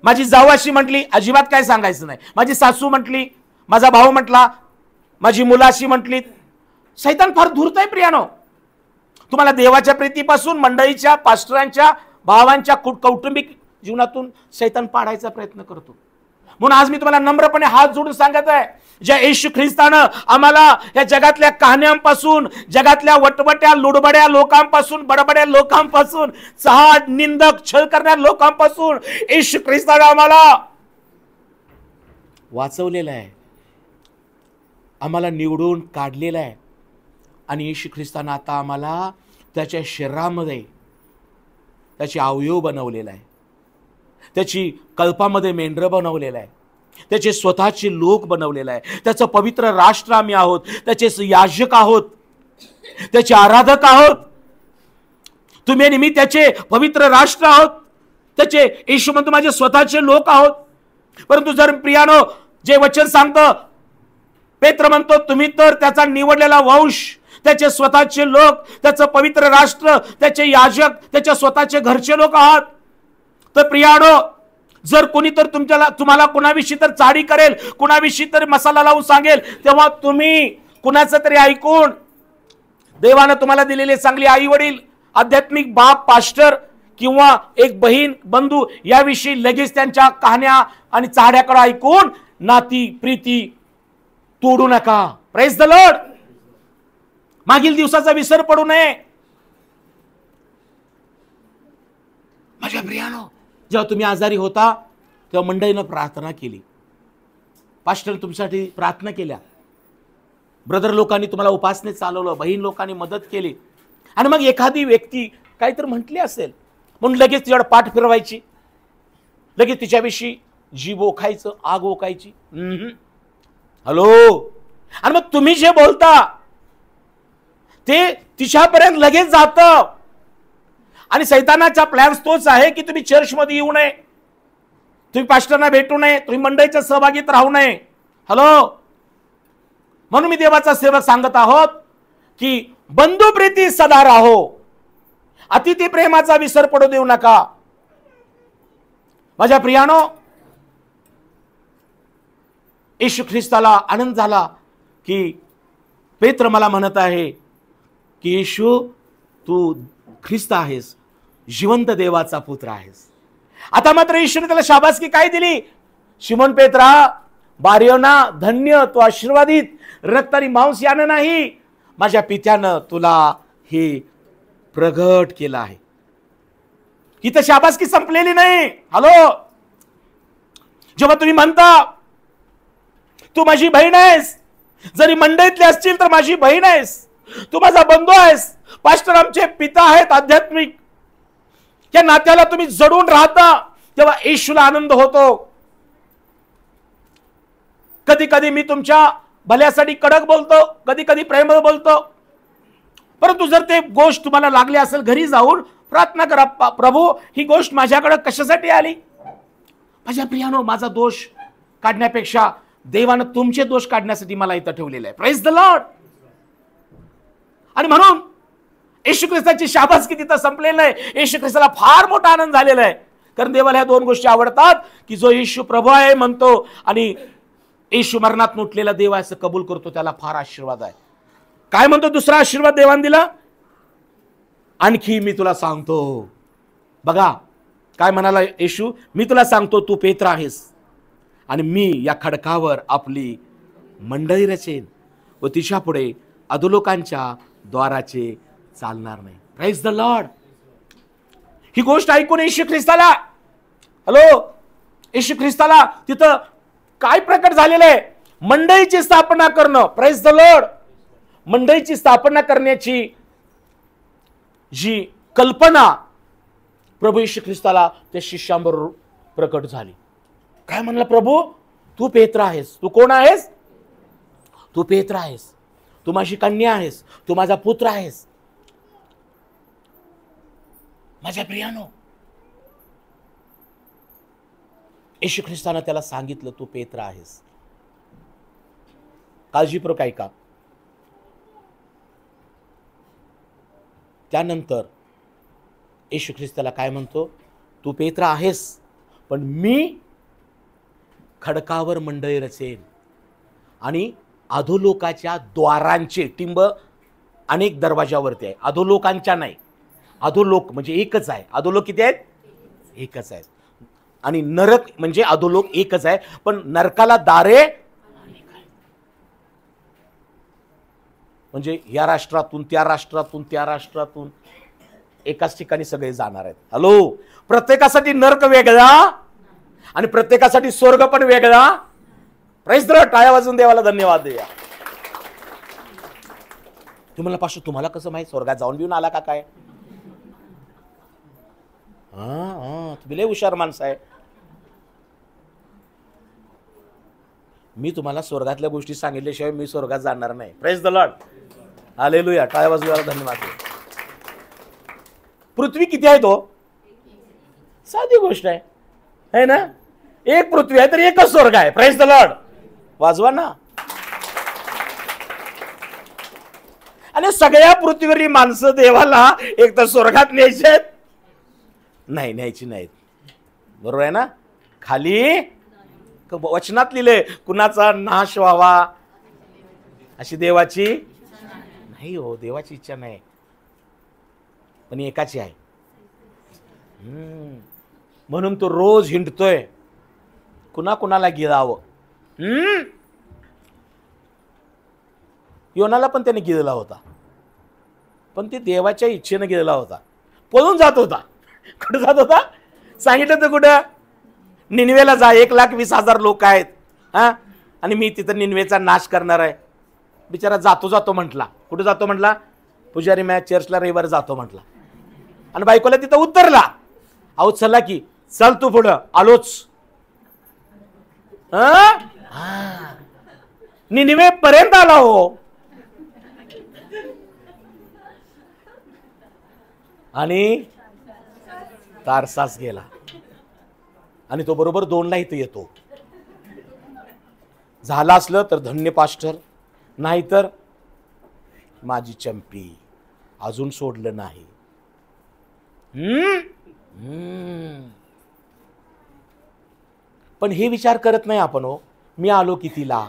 माझी जाऊ अशी म्हटली, अजिबात काय सांगायचं नाही. माझी सासू म्हटली, माझा भाऊ म्हटला, माझी मुलं अशी म्हटली. शैतान फार धूर्त आहे प्रियानो. तुम्हाला देवाच्या प्रीतीपासून, मंडळीच्या, पास्टरांच्या, भावांच्या, कौटुंबिक जीवनातून शैतान पाडायचा प्रयत्न करतो. म्हणून आज मी तुम्हाला नम्रपणे हात जोडून सांगत आहे, ज्या येशू ख्रिस्तानं आम्हाला या जगातल्या कहाण्यांपासून, जगातल्या वटवट्या लुडबड्या लोकांपासून, बडबड्या लोकांपासून, चहाड निंदक छळ करणाऱ्या लोकांपासून येशू ख्रिस्तानं आम्हाला वाचवलेलं आहे, आम्हाला निवडून काढलेलं आहे. आणि येशू ख्रिस्तानं आता आम्हाला त्याच्या शरीरामध्ये त्याचे अवयव बनवलेला आहे, त्याची कल्पामध्ये मेंढरं बनवलेलं आहे, त्याचे स्वतःचे लोक बनवलेलं आहे, त्याचं पवित्र राष्ट्र आम्ही आहोत, त्याचे याजक आहोत, त्याचे आराधक आहोत. तुम्ही आणि मी त्याचे पवित्र राष्ट्र आहोत, त्याचे, येशू म्हणतो माझे स्वतःचे लोक आहोत. परंतु जर प्रियानो जे वचन सांगतं, पेत्र म्हणतो तुम्ही तर त्याचा निवडलेला वंश, त्याचे स्वतःचे लोक, त्याचं पवित्र राष्ट्र, त्याचे याजक, त्याच्या स्वतःचे घरचे लोक आहात. तर प्रियानो, जर कोणी तर तुम्हाला कुणाविषयी तर चाडी करेल, कुणाविषयी तर मसाला लावून सांगेल, तेव्हा तुम्ही कुणाचं तरी ऐकून, देवानं तुम्हाला दिलेले चांगले आई वडील, आध्यात्मिक बाप, पास्टर किंवा एक बहीण, बंधू याविषयी लगेच त्यांच्या कहाण्या आणि चाड्याकडे ऐकून नाती प्रीती तोडू नका. Praise the Lord. मागील दिवसाचा विसर पडू नये. माझ्या प्रियानो, जेव्हा तुम्ही आजारी होता तेव्हा मंडळीनं प्रार्थना केली, पास्टर तुमच्यासाठी प्रार्थना केल्या, ब्रदर लोकांनी तुम्हाला उपासने चालवलं, बहीण लोकांनी मदत केली, आणि मग एखादी व्यक्ती काहीतरी म्हटली असेल म्हणून लगेच तिच्याकडे पाठ फिरवायची, लगेच तिच्याविषयी जीव ओखायचं, आग ओकायची. हॅलो. आणि मग तुम्ही जे बोलता ते तिच्यापर्यंत लगेच जातं. आणि सैतानाचा प्लॅन तोच आहे की तुम्ही चर्चमध्ये येऊ नये, तुम्ही पास्टरना भेटू नये, तुम्ही मंडळीच्या सहभागीत राहू नये. हॅलो. म्हणून मी देवाचा सेवक सांगत आहोत की बंधू प्रीती सदा राहो, अतिथी प्रेमाचा विसर पडू देऊ नका. माझ्या प्रियानो, येशू ख्रिस्ताला आनंद झाला की पेत्र मला म्हणत आहे की येशू तू ख्रिस्त आहेस, जिवंत देवाचा पुत्र आहेस. आता मात्र येशूने त्याला शाबासकी काय दिली? शिमोन पेत्रा, बारियोना, धन्य तू आशीर्वादित, रक्त आणि मांस यानं नाही, माझ्या पित्यानं तुला हे प्रगट केलं आहे. इथं शाबासकी संपलेली नाही. हॅलो. जेव्हा तुम्ही म्हणता तू माझी बहीण आहेस, जरी मंडळीतले असतील तर माझी बहीण आहेस, तू माझा बंधू आहेस, पास्टर आमचे पिता आहेत आध्यात्मिक, या नात्याला तुम्ही जडून राहता, तेव्हा येशूला आनंद होतो. कधी कधी मी तुमच्या भल्यासाठी कडक बोलतो, कधी कधी प्रेम बोलतो, परंतु जर ते गोष्ट तुम्हाला लागली असेल, घरी जाऊन प्रार्थना करा, प्रभू ही गोष्ट माझ्याकडे कशासाठी आली? माझ्या प्रियानो, माझा दोष काढण्यापेक्षा देवानं तुमचे दोष काढण्यासाठी मला इथं ठेवलेलं आहे. Praise the Lord. आणि म्हणून येशू ख्रिस्ताची शाबासकी तिथं संपलेलं आहे. येशू ख्रिस्ताला फार मोठा आनंद झालेला आहे, कारण देवाला ह्या दोन गोष्टी आवडतात की जो येशू प्रभू आहे म्हणतो आणि येशू मरणात उठलेला देव आहे असं कबूल करतो, त्याला फार आशीर्वाद आहे. काय म्हणतो दुसरा आशीर्वाद देवाने दिला? आणखी मी तुला सांगतो. बघा काय म्हणाला येशू, मी तुला सांगतो तू पेत्र आहेस आणि मी या खडकावर आपली मंडळी रचेन व तिच्या पुढे अधोलोकांच्या द्वाराचे चालणार नाही. Praise the lord. ही गोष्ट ऐकून येशू ख्रिस्ताला, हॅलो, येशू ख्रिस्ताला तिथं काय प्रकट झालेलं आहे? मंडळीची स्थापना करणं. Praise the Lord. मंडळीची स्थापना करण्याची जी कल्पना प्रभू येशू ख्रिस्ताला त्या शिष्यांबरोबर प्रकट झाली. काय म्हणलं प्रभू? तू पेत्र आहेस. तू कोण आहेस? तू पेत्र आहेस, तू माझी कन्या आहेस, तू माझा पुत्र आहेस. माझ्या प्रियानो, येशू ख्रिस्तानं त्याला सांगितलं तू पेत्र आहेस. काळजीपूर्वक ऐका. त्यानंतर येशू ख्रिस्ताला काय म्हणतो? तू पेत्र आहेस, पण मी खडकावर मंडळी रचेन आणि अधोलोकाच्या द्वारांचे टिंब अनेक दरवाजावरती आहे. अधोलोकांच्या नाही, अधोलोक म्हणजे एकच आहे. अधोलोक किती आहेत? एकच आहेत. आणि नरक म्हणजे अधोलोक एकच आहे, पण नरकाला दारे अनेक आहेत. म्हणजे या राष्ट्रातून त्या राष्ट्रातून त्या राष्ट्रातून एकाच ठिकाणी सगळे जाणार आहेत. हॅलो. प्रत्येकासाठी नरक वेगळा आणि प्रत्येकासाठी स्वर्ग पण वेगळा. Praise the Lord. टाळ्या वाजवून देवाला धन्यवाद देऊया. तुम्हाला पाशू, तुम्हाला कसं माहित? स्वर्गात जाऊन बिऊन आला का काय? तुम्ही लय हुशार माणसं आहे. मी तुम्हाला स्वर्गातल्या गोष्टी सांगितल्याशिवाय मी स्वर्गात जाणार नाही. Praise the Lord. हालेलुया. टाळ्या वाजवून देवाला धन्यवाद देऊया. पृथ्वी किती आहे? तो साधी गोष्ट आहे ना. एक पृथ्वी आहे तर एकच स्वर्ग आहे. Praise the Lord. वाजवा ना. आणि सगळ्या पृथ्वीवरील माणसं देवाला एक तर स्वर्गात न्यायचे नाही, न्यायची नाहीत. बरोबर आहे ना. खाली वचनात लिहिले कुणाचा नाश व्हावा अशी देवाची नाही. हो, देवाची इच्छा नाही, पण एकाची आहे. म्हणून तो रोज हिंडतोय कुणाला गिळावं. योनाला पण त्याने गिळला होता, पण ते देवाच्या इच्छेने गिळला होता. पळून जात होता. कुठं जात होता? सांगितलं तर कुठं? निनवेला जा, 1,20,000 लोक आहेत, हा, आणि मी तिथं निनवेचा नाश करणार आहे. बिचारा जातो जातो म्हटला. कुठं जातो म्हटला? पुजारी मॅ चर्चला रविवार जातो म्हटला. आणि बायकोला तिथं उतरला. अहो चला की, चल तू पुढं, आलोच. निनवे पर्यंत आला हो. आणि तारसास गेला. आणि तो बरोबर 2ला इथं येतो. झालं असलं तर धन्य पास्टर, नाहीतर माझी चंपी अजून सोडलं नाही. पण हे विचार करत नाही आपण. हो, मी आलो कितीला,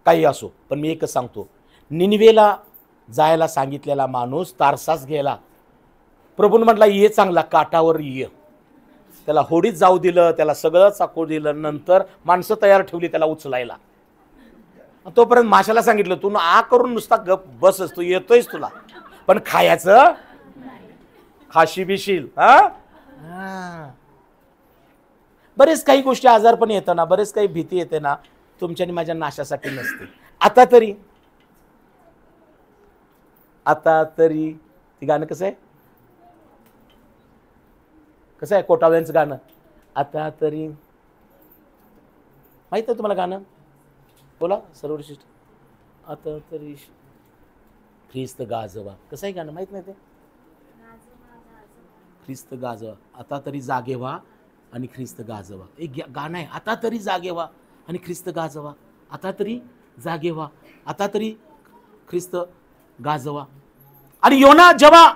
काही असो, पण मी एकच सांगतो, निनवेला जायला सांगितलेला माणूस तारसास गेला. प्रभून म्हटला ये चांगला, काटावर ये. त्याला होडीत जाऊ दिलं, त्याला सगळं चाकू दिलं. नंतर माणसं तयार ठेवली त्याला उचलायला. तोपर्यंत माशाला सांगितलं तू आ करून नुसता गप बसच, तू येतोयस, तुला पण खायचं, खाशी बिशील. बरेच काही गोष्टी, आजार पण येतं ना, बरेच काही भीती येते ना, तुमच्या आणि माझ्या नाशासाठी नसते. आता तरी ती गाणं कसं आहे? कसं आहे कोटाव्यांचं गाणं? आता तरी माहित आहे तुम्हाला गाणं? बोला सर्वश्रेष्ठ. आता तरी ख्रिस्त गाजवा. कसं आहे गाणं? माहित नाही ते? ख्रिस्त गाजवा, आता तरी जागे व्हा आणि ख्रिस्त गाजवा. एक गाणं आहे, आता तरी जागे व्हा आणि ख्रिस्त गाजवा. आता तरी जागे व्हा, आता तरी ख्रिस्त गाजवा. आणि योना जेव्हा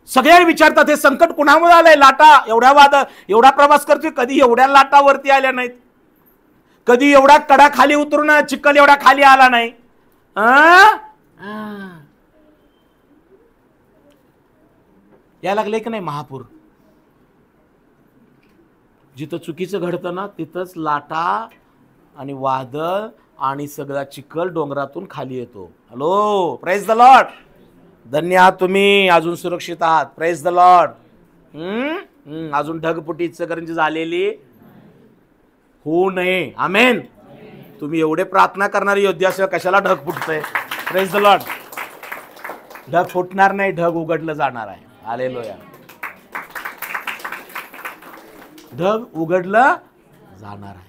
सगळे विचारतात हे संकट कुणामुळे आलंय? लाटा एवढा प्रवास करतोय, कधी एवढ्या लाटा वरती आल्या नाहीत, कधी एवढा कडा खाली उतरून चिखल एवढा खाली आला नाही. या लागले की नाही महापूर? जिथं चुकीचं घडतं ना, तिथंच लाटा आणि वादळ आणि सगळा चिखल डोंगरातून खाली येतो. Hello, praise the Lord. धन्य आहात तुम्ही, अजून सुरक्षित आहात. Praise the Lord. अजून ढगफुटी इचलकरंजी झालेली होऊ नये. आमेन. तुम्ही एवढे प्रार्थना करणारे योद्धे असेल, कशाला ढग फुटतंय? Praise the Lord. ढग फुटणार नाही, ढग उघडलं जाणार आहे. हालेलुया. ढग उघडलं जाणार आहे.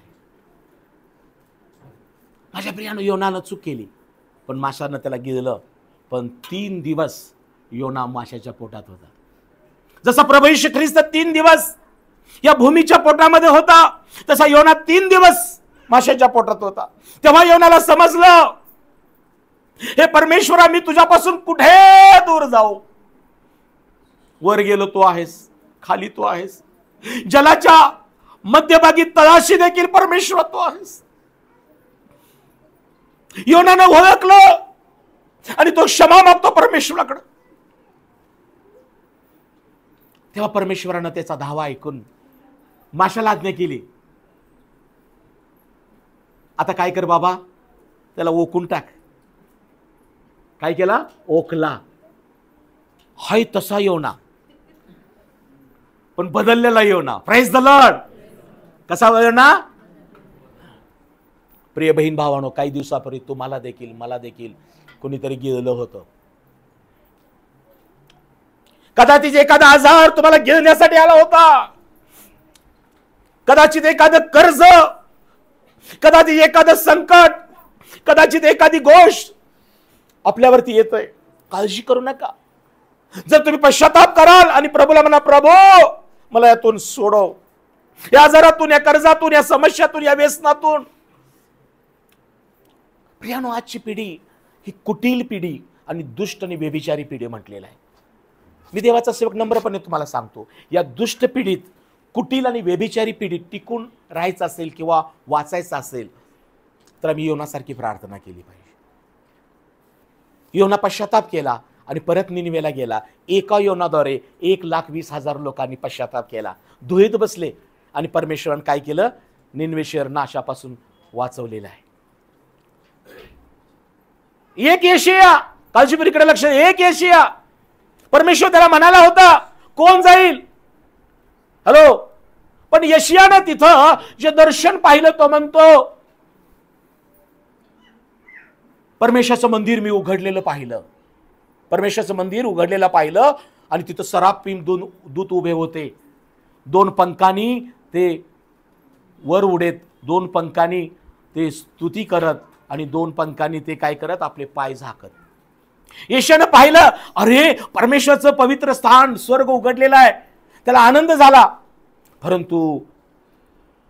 माझ्या प्रियानं योनानं चूक केली, पण माशानं त्याला गिळलं. पण 3 दिवस योना माशाच्या पोटात होता. जसा प्रभू येशू ख्रिस्त 3 दिवस या भूमीच्या पोटामध्ये होता, तसा योना 3 दिवस माशाच्या पोटात होता. तेव्हा योनाला समजलं, हे परमेश्वरा, मी तुझ्यापासून कुठे दूर जाऊ? वर गेलो तू आहेस, खाली तू आहेस, जलाच्या मध्यभागी तळाशी देखील परमेश्वर तू आहेस. योनानं ओळखलं आणि तो क्षमा मागतो परमेश्वराकडे. तेव्हा परमेश्वरानं त्याचा धावा ऐकून माशाला आज्ञा केली, आता काय कर बाबा, त्याला ओकून टाक. काय केला? ओकला. हाय तसा योना, पण बदललेला योना. Praise the Lord. कसा योना? प्रिय बहीण भावानो, काही दिवसापूर्वी तुम्हाला देखील मला देखील कोणीतरी गिळलं होतं. कदाचित एखादा आजार तुम्हाला गिळण्यासाठी आला होता, कदाचित एखादं कर्ज, कदाचित एखादं संकट, कदाचित एखादी गोष्ट आपल्यावरती येतोय. काळजी करू नका. जर तुम्ही पश्चाताप कराल आणि प्रभूला म्हणा, प्रभू मला यातून सोडव, या आजारातून, या कर्जातून, या समस्यातून, या व्यसनातून. प्रियानो, आजची पिढी ही कुटील पिढी आणि दुष्ट आणि व्यभिचारी पिढी म्हटलेला आहे. मी देवाचा सेवक नम्रपणे तुम्हाला सांगतो, या दुष्ट पिढीत, कुटील आणि व्यभिचारी पिढीत टिकून राहायचं असेल किंवा वाचायचं असेल तर आम्ही योनासारखी प्रार्थना केली पाहिजे. योना पश्चाताप केला आणि परत निनिवेला गेला. एका योनाद्वारे 1,20,000 लोकांनी पश्चाताप केला, धुळीत बसले. आणि परमेश्वरानं काय केलं? निनवे शहर नाशापासून वाचवलेलं आहे. एक यशाया, काळजीपूर्वक लक्ष, एक यशाया, परमेश्वर त्याला म्हणाला होता कोण जाईल? हॅलो, पण यशायानं तिथं जे दर्शन पाहिलं तो म्हणतो परमेश्वराचं मंदिर मी उघडलेलं पाहिलं, परमेश्वराचं मंदिर उघडलेलं पाहिलं आणि तिथं सराफीम दोन दूत उभे होते, दोन पंखांनी ते वर उडेत, दोन पंखांनी ते स्तुती करत आणि दोन पंखांनी ते काय करत? आपले पाय झाकत. यशायानं पाहिलं, अरे परमेश्वराचं पवित्र स्थान स्वर्ग उघडलेलं आहे, त्याला आनंद झाला. परंतु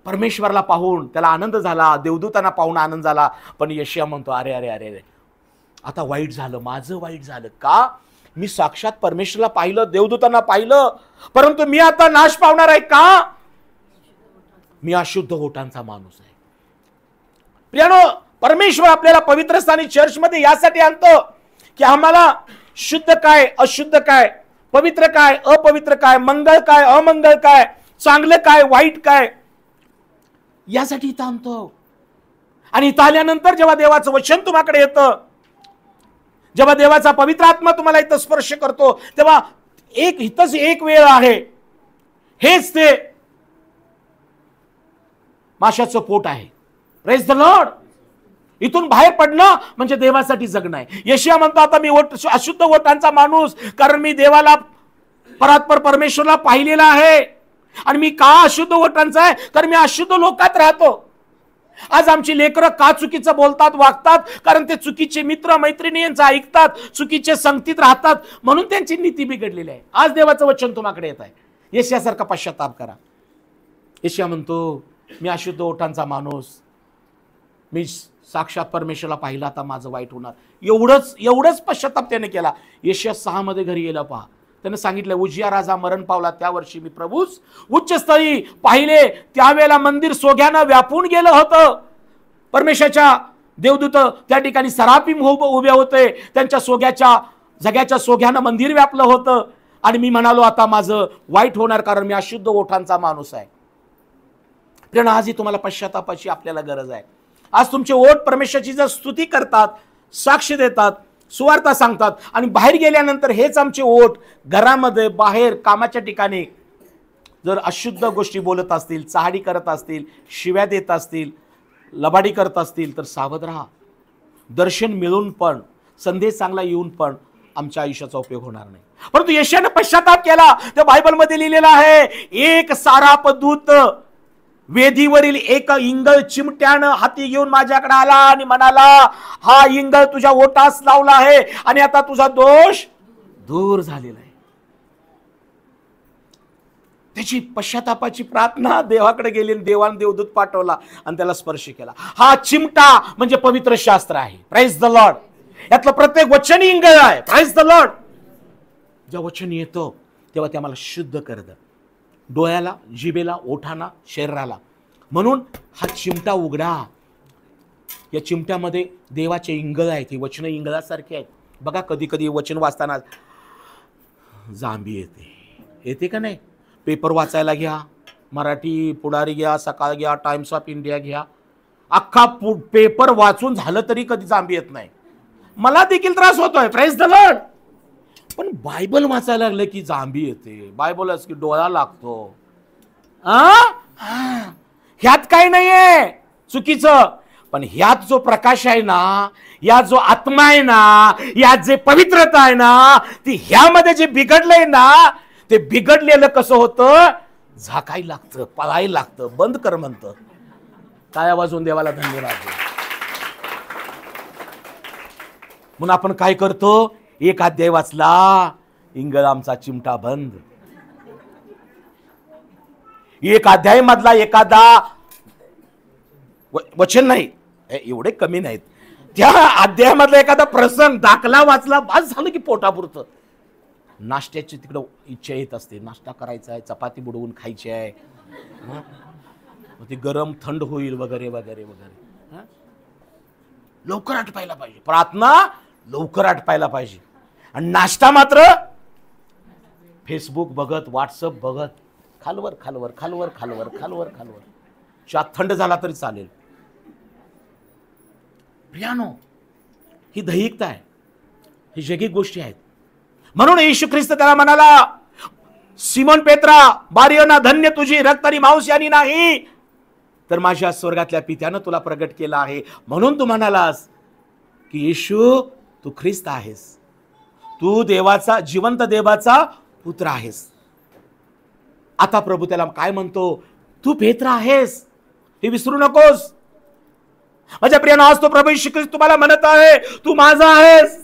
परमेश्वराला पाहून त्याला आनंद झाला, देवदूतांना पाहून आनंद झाला. पण यशाया म्हणतो अरे अरे अरे अरे, आता वाईट झालं, माझं वाईट झालं. का? मी साक्षात परमेश्वराला पाहिलं, देवदूतांना पाहिलं, परंतु मी आता नाश पावणार आहे. का? मी अशुद्ध ओठांचा माणूस आहे. प्रियानो, परमेश्वर आपल्याला पवित्र स्थानी चर्चमध्ये यासाठी आणतो की आम्हाला शुद्ध काय, अशुद्ध काय, पवित्र काय, अपवित्र काय, मंगळ काय, अमंगळ काय, चांगलं काय, वाईट काय, यासाठी इथं आणतो. आणि इथं आल्यानंतर जेव्हा देवाचं वचन तुम्हाकडे येतं, जेव्हा देवाचा पवित्र आत्मा तुम्हाला इथं स्पर्श करतो, तेव्हा इथंच एक वेळ आहे, हेच ते माशाचं पोट आहे. Praise the Lord. इथून बाहेर पडणं म्हणजे देवासाठी जगणं आहे. यशाया म्हणतो आता मी अशुद्ध ओठांचा माणूस, कारण मी देवाला परात्पर परमेश्वरला पाहिलेला आहे. आणि मी का अशुद्ध ओठांचा आहे? कारण मी अशुद्ध लोकात राहतो. आज आमची लेकरं का चुकीचं बोलतात, वागतात? कारण ते चुकीचे मित्र मैत्रिणी यांचं ऐकतात, चुकीचे संगतीत राहतात, म्हणून त्यांची नीती बिघडलेली आहे. आज देवाचं वचन तुम्हाकडे येत आहे, यशायासारखा पश्चाताप करा. यशाया म्हणतो मी अशुद्ध ओठांचा माणूस, मी साक्षात परमेश्वराला पाहिला, आता माझं वाईट होणार. एवढंच पश्चाताप त्याने केला. यशाया 6 मध्ये घरी गेला. पहा, त्याने सांगितलं उजिया राजा मरण पावला त्या वर्षी मी प्रभूस उच्चस्थळी पाहिले, त्यावेळेला मंदिर सोग्यानं व्यापून गेलं होतं. परमेश्वराच्या देवदूत त्या ठिकाणी सराफीम उभे होते, त्यांच्या जग्याच्या सोग्यानं मंदिर व्यापलं होतं. आणि मी म्हणालो आता माझं वाईट होणार, कारण मी अशुद्ध ओठांचा माणूस आहे. कारण आजही तुम्हाला पश्चातापाची आपल्याला गरज आहे. आज तुमचे ओठ परमेश्वराची जर स्तुती करतात, साक्ष देतात, सुवार्ता सांगतात, आणि बाहेर गेल्यानंतर हेच आमचे ओठ घरामध्ये, बाहेर, कामाच्या ठिकाणी जर अशुद्ध गोष्टी बोलत असतील, चहाडी करत असतील, शिव्या देत असतील, लबाडी करत असतील, तर सावध राहा. दर्शन मिळून पण, संदेश चांगला येऊन पण आमच्या आयुष्याचा उपयोग होणार नाही. परंतु यशायाने पश्चाताप केला. त्या बायबलमध्ये लिहिलेलं आहे, एक साराप दूत वेदीवरील एक इंगळ चिमट्यानं हाती घेऊन माझ्याकडे आला आणि म्हणाला, हा इंगळ तुझ्या ओठास लावला आहे आणि आता तुझा दोष दूर झालेला आहे. त्याची पश्चातापाची प्रार्थना देवाकडे गेली, देवाने देवदूत पाठवला आणि त्याला स्पर्श केला. हा चिमटा म्हणजे पवित्र शास्त्र आहे. Praise the Lord. यातलं प्रत्येक वचन इंगळ आहे. Praise the Lord. जेव्हा वचन येतो तेव्हा ते आम्हाला शुद्ध करतं, डोळ्याला, जिभेला, ओठांना, शरीराला. म्हणून हा चिमटा उघडा. या चिमट्यामध्ये देवाचे इंगळ आहेत. हे वचन इंगळासारखे आहेत. बघा, कधी कधी वचन वाचताना जांभी येते का नाही? पेपर वाचायला घ्या, मराठी पुढारी घ्या, सकाळ घ्या, टाइम्स ऑफ इंडिया घ्या, अख्खा पेपर वाचून झालं तरी कधी जांभी येत नाही. मला देखील त्रास होतोय. Praise the Lord. पण बायबल वाचायला लागलं की जांभी येते. बायबल की डोळा लागतो. ह्यात काय नाहीये चुकीचं, पण ह्यात जो प्रकाश आहे ना, या जो आत्मा आहे ना, यात जे पवित्रता आहे ना, ती ह्यामध्ये जे बिघडलंय ना, ते बिघडलेलं कसं होतं? झाकायला लागतं, पळायला लागतं, बंद कर म्हणतं. काय आवाजून देवाला धन्यवाद. म्हणून आपण काय करतो? एक अध्याय वाचला, इंगळ आमचा चिमटा बंद. एक अध्याय मधला एखादा वचन नाही, एवढे कमी नाहीत, त्या अध्यायामधला एखादा प्रसंग दाखला वाचला, बस झालं की पोटापुरतं. नाश्त्याची तिकडं इच्छा येत असते, नाश्ता करायचा आहे, चपाती बुडवून खायची आहे, ते गरम थंड होईल वगैरे वगैरे वगैरे. लवकर आटपायला पाहिजे, प्रार्थना लवकर आटपायला पाहिजे. आणि नाश्ता मात्र फेसबुक बघत, व्हॉट्सअप बघत, खालवर खालवर खालवर खालवर खालवर खालवर. चहा थंड झाला तरी चालेल. प्रियानो, ही दैहिकता आहे, ही जैगिक गोष्टी आहेत. म्हणून येशू ख्रिस्त त्याला म्हणाला, सिमोन पेत्रा, बारियोना, धन्य तुझी रक्त आणि मांस यांनी नाही, तर माझ्या स्वर्गातल्या पित्यानं तुला प्रगट केलं आहे. म्हणून तू म्हणालास की येशू तू ख्रिस्त आहेस, तू देवाचा, जिवंत देवाचा पुत्र आहेस. आता प्रभू त्याला काय म्हणतो, तू पेत्रा आहेस, हे विसरू नकोस. माझ्या प्रियानं, आज तो प्रभू येशू ख्रिस्त तुम्हाला म्हणत आहे, तू माझा आहेस,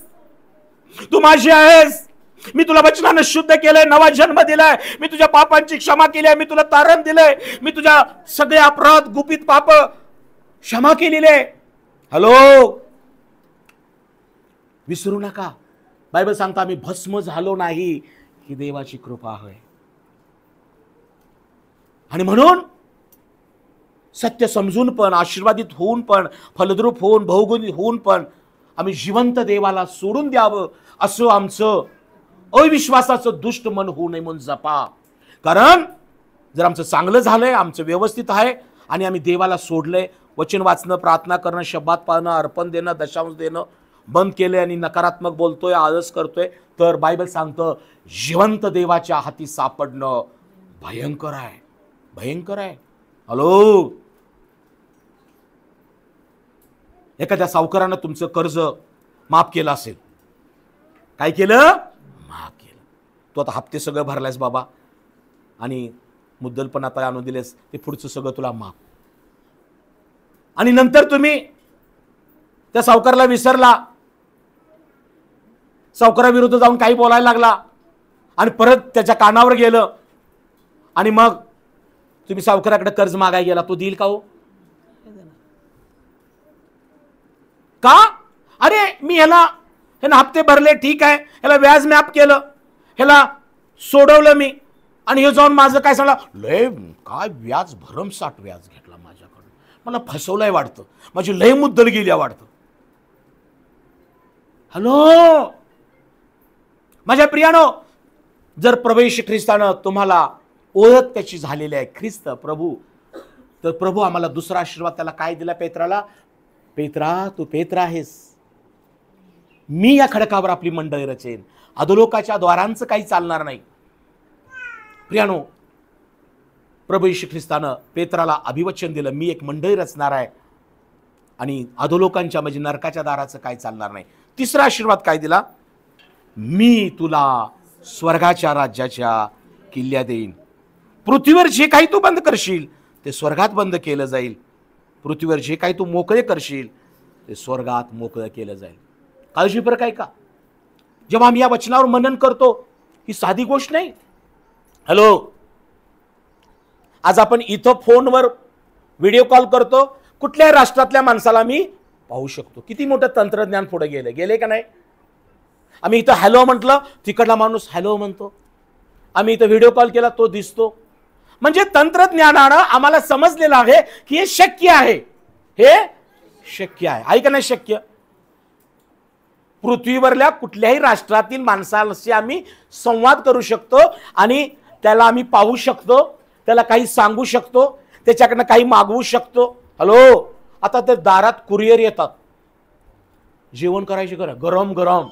तू माझी आहेस. मी तुला वचनानं शुद्ध केलंय, नवा जन्म दिलाय, मी तुझ्या पापांची क्षमा केली आहे, मी तुला तारण दिलंय, मी तुझ्या सगळे अपराध, गुपित पाप क्षमा केलेले. हॅलो, विसरू नका. बायबल सांगता आम्ही भस्म झालो नाही, ही देवाची कृपा आहे. आणि म्हणून सत्य समजून पण, आशीर्वादित होऊन पण, फलद्रूप होऊन, बहुगुणी होऊन पण आम्ही जिवंत देवाला सोडून द्यावं, असं आमचं अविश्वासाचं दुष्ट मन होऊ नये म्हणून जपा. कारण जर आमचं चांगलं झालंय, आमचं व्यवस्थित आहे, आणि आम्ही देवाला सोडलंय, वचन वाचणं, प्रार्थना करणं, शब्दात पाहणं, अर्पण देणं, दशांश देणं बंद केलंय, आणि नकारात्मक बोलतोय, आळस करतोय, तर बायबल सांगतं जिवंत देवाच्या हाती सापडणं भयंकर आहे, भयंकर आहे. हॅलो, एखाद्या सावकारानं तुमचं कर्ज माफ केलं असेल, काय केलं, माफ केलं. तू आता हप्ते सगळं भरलायस बाबा, आणि मुद्दल पण आता आणून दिलेस, ते पुढचं सगळं तुला माफ. आणि नंतर तुम्ही त्या सावकाराला विसरला, सावकाराविरुद्ध जाऊन काही बोलायला लागला, आणि परत त्याच्या कानावर गेलं, आणि मग तुम्ही सावकाराकडे कर्ज मागायला गेला, तो देईल का हो? का? अरे मी ह्याला हप्ते भरले, ठीक आहे, ह्याला व्याज माफ केलं, ह्याला सोडवलं मी, आणि हे जाऊन माझं काय सांगला, लय काय व्याज, भरमसाठ व्याज घेतला माझ्याकडून, मला फसवलंय वाटतं, माझी लय मुद्दल गेली वाटतं. हॅलो माझ्या प्रियानो, जर प्रभू येशू ख्रिस्तानं तुम्हाला ओळख त्याची झालेली आहे, ख्रिस्त प्रभू, तर प्रभू आम्हाला दुसरा आशीर्वाद त्याला काय दिला पेत्राला, पेत्रा तू पेत्रा आहेस, मी या खडकावर आपली मंडळी रचेन, अधोलोकाच्या द्वारांचं काही चालणार नाही. प्रियानो, प्रभू येशू ख्रिस्तानं पेत्राला अभिवचन दिलं, मी एक मंडळी रचणार आहे, आणि अधोलोकांच्या म्हणजे नरकाच्या दाराचं काही चालणार नाही. तिसरा आशीर्वाद काय दिला, मी तुला स्वर्गाच्या राज्याच्या किल्ल्या देईन, पृथ्वीवर जे काही तू बंद करशील ते स्वर्गात बंद केलं जाईल, पृथ्वीवर जे काही तू मोकळे करशील ते स्वर्गात मोकळं केलं जाईल. काळजी फरक आहे का? जेव्हा आम्ही या वचनावर मनन करतो, ही साधी गोष्ट नाही. हॅलो, आज आपण इथं फोनवर व्हिडिओ कॉल करतो, कुठल्याही राष्ट्रातल्या माणसाला मी पाहू शकतो. किती मोठं तंत्रज्ञान पुढे गेले का नाही? आम्ही इथं हॅलो म्हटलं, तिकडला माणूस हॅलो म्हणतो, आम्ही इथं व्हिडिओ कॉल केला, तो दिसतो. म्हणजे तंत्रज्ञानानं आम्हाला समजलेलं आहे की हे शक्य आहे, हे शक्य आहे. आहे का नाही शक्य? पृथ्वीवरल्या कुठल्याही राष्ट्रातील माणसाशी आम्ही संवाद करू शकतो, आणि त्याला आम्ही पाहू शकतो, त्याला काही सांगू शकतो, त्याच्याकडनं काही मागवू शकतो. हॅलो, आता ते दारात कुरिअर येतात, जेवण करायचे करा, गरम गरम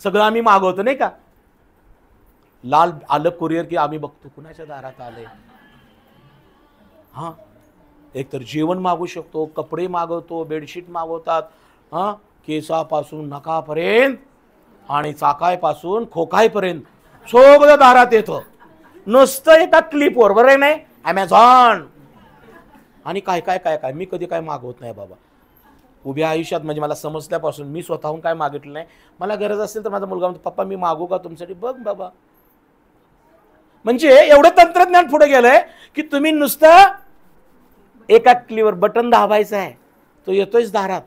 सगळं आम्ही मागवतो नाही का? लाल आलं कुरिअर की आम्ही बघतो कुणाच्या दारात आले. हा, एक तर जेवण मागवू शकतो, कपडे मागवतो, बेडशीट मागवतात, हा, केसापासून नखापर्यंत आणि चाकायपासून खोकायपर्यंत सगळं दारात येतं, नुसतं एका क्लिपवर. बरं नाही, ॲमेझॉन आणि काय काय काय काय. मी कधी काय मागवत नाही बाबा उभ्या आयुष्यात, म्हणजे मला समजल्यापासून मी स्वतःहून काय मागितलं नाही. मला गरज असेल तर माझा मुलगा म्हणतो, पप्पा मी मागू का तुमच्यासाठी? बघ बाबा, म्हणजे एवढं तंत्रज्ञान पुढे गेलंय की तुम्ही नुसतं एका क्लिकवर बटन दाबायचं आहे, तो येतोयच दारात.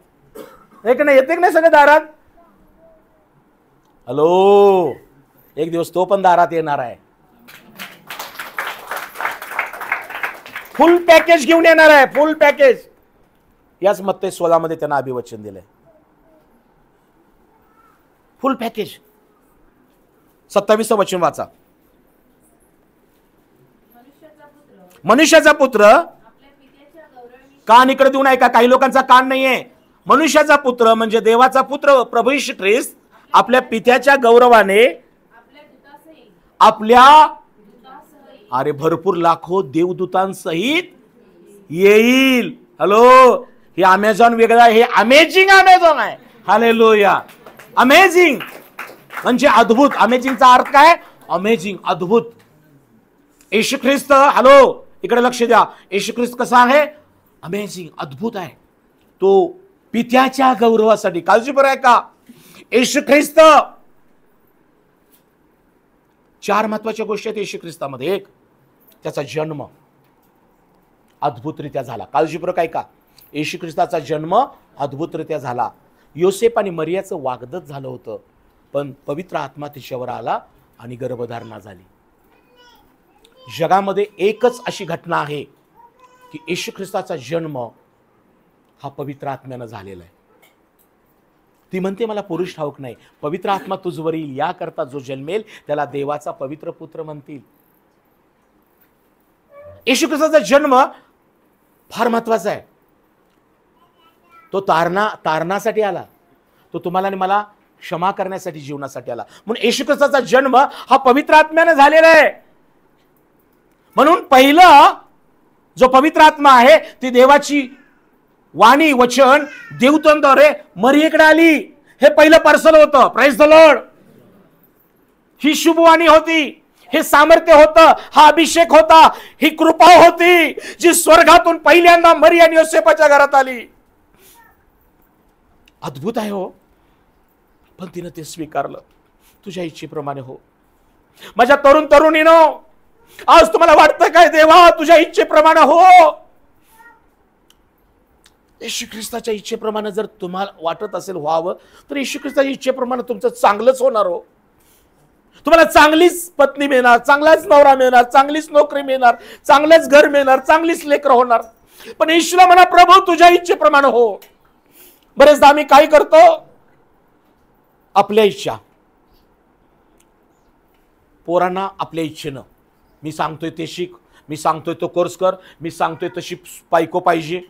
एक नाही येते की नाही सगळं दारात? हॅलो, एक दिवस तो पण दारात येणार आहे, फुल पॅकेज घेऊन येणार आहे, फुल पॅकेज. याच मत्ते 16 मध्ये त्यांना अभिवचन दिलंय, फुल पॅकेज. 27 वचन वाचा. मनुष्याचा पुत्र कान इकडे देऊन ऐका, काही लोकांचा कान नाहीये. मनुष्याचा पुत्र म्हणजे देवाचा पुत्र प्रभू येशू ख्रिस्त आपल्या पित्याच्या गौरवाने आपल्या अरे भरपूर लाखो देवदूतांसहित येईल. हॅलो, हे अमेझॉन वेगळा आहे, हे अमेझिंग अमेझॉन आहे. हालेलुया. अमेझिंग म्हणजे अद्भुत. अमेझिंगचा अर्थ काय? अमेझिंग, अद्भुत. येशू ख्रिस्त, हॅलो इकडे लक्ष द्या, येशू ख्रिस्त कसा आहे? अमेझिंग, अद्भुत आहे. तो पित्याच्या गौरवासाठी, काळजीपूर्वक आहे का? येशू ख्रिस्त, चार महत्वाच्या गोष्टी आहेत येशू ख्रिस्तामध्ये. एक, त्याचा जन्म अद्भुतरित्या झाला. काळजीपूर्वक आहे का? येशू ख्रिस्ताचा जन्म अद्भुतरित्या झाला. योसेफ आणि मरियाचं वागदत झालं होतं, पण पवित्र आत्मा तिच्यावर आला आणि गर्भधारणा झाली. जगामध्ये एकच अशी घटना आहे की येशू ख्रिस्ताचा जन्म हा पवित्र आत्म्यानं झालेला आहे. ती म्हणते मला पुरुष ठाऊक नाही, पवित्र आत्मा तुझवर येईल, याकरता जो जन्मेल त्याला देवाचा पवित्र पुत्र म्हणतील. येशू ख्रिस्ताचा जन्म फार महत्वाचा आहे. तो तारणासाठी आला, तो तुम्हाला आणि मला क्षमा करण्यासाठी, जीवनासाठी आला. म्हणून येशू ख्रिस्ताचा जन्म हा पवित्र आत्म्याने झालेला आहे. म्हणून पहिलं जो पवित्र आत्मा आहे ती देवाची वाणी, वचन देवदूतांद्वारे मरियेकडे आली. हे पहिलं पार्सल होतं. Praise the lord. ही शुभवाणी होती, हे सामर्थ्य होतं, हा अभिषेक होता, ही कृपा होती जी स्वर्गातून पहिल्यांदा मरिया आणि योसेफाच्या घरात आली. अद्भुत आहे हो. पण तिनं ते स्वीकारलं. तुझ्या इच्छेप्रमाणे हो. माझ्या तरुणीनो, आज तुम्हाला वाटतं काय देवा तुझ्या इच्छेप्रमाणे हो? येशू ख्रिस्ताच्या इच्छेप्रमाणे जर तुम्हाला वाटत असेल व्हावं, तर येशू ख्रिस्ताच्या इच्छेप्रमाणे तुमचं चांगलंच होणार हो. तुम्हाला चांगलीच पत्नी मिळणार, चांगलाच नवरा मिळणार, चांगलीच नोकरी मिळणार, चांगलंच घर मिळणार, चांगलीच लेकरं होणार. पण येशूला म्हणा प्रभू तुझ्या इच्छेप्रमाणे हो. बरेचदा आम्ही काय करतो? आपल्या इच्छा, पोरांना आपल्या इच्छेनं, मी सांगतोय ते शिक, मी सांगतोय तो कोर्स कर, मी सांगतोय तशी बायको पाहिजे.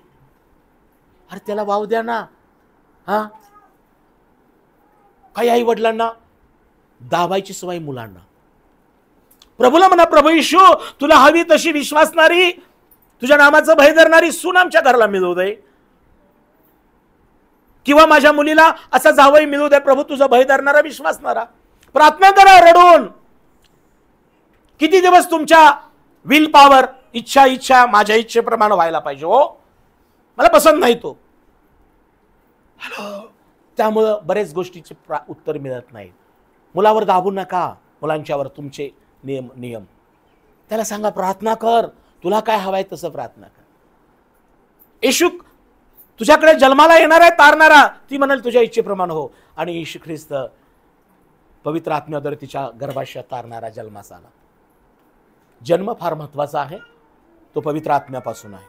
अरे त्याला वाव द्या ना. हा, काही आई वडिलांना दाबायची सवय मुलांना. प्रभूला म्हणा प्रभू येशू तुला हवी तशी विश्वासणारी, तुझ्या नामाचं भय धरणारी सून आमच्या घराला मिळवू दे, किंवा माझ्या मुलीला असा जावई मिळू दे प्रभू, तुझा भय धरणारा, विश्वासणारा. प्रार्थना करा रडून. किती दिवस तुमच्या विल पॉवर, इच्छा माझ्या इच्छेप्रमाणे व्हायला पाहिजे हो, मला पसंत नाही तो. त्यामुळं बरेच गोष्टीचे उत्तर मिळत नाही. मुलावर दाबू नका, मुलांच्यावर तुमचे नियम. त्याला सांगा प्रार्थना कर, तुला काय हवाय तसं प्रार्थना कर. येशू तुझ्याकडे जन्माला येणार आहे तारणारा, ती म्हणाल तुझ्या इच्छेप्रमाणे हो. आणि येशू ख्रिस्त पवित्र आत्म्याद्वारे तिच्या गर्भाशयात तारणारा जन्मास आला. जन्म फार महत्वाचा आहे, तो पवित्र आत्म्यापासून आहे.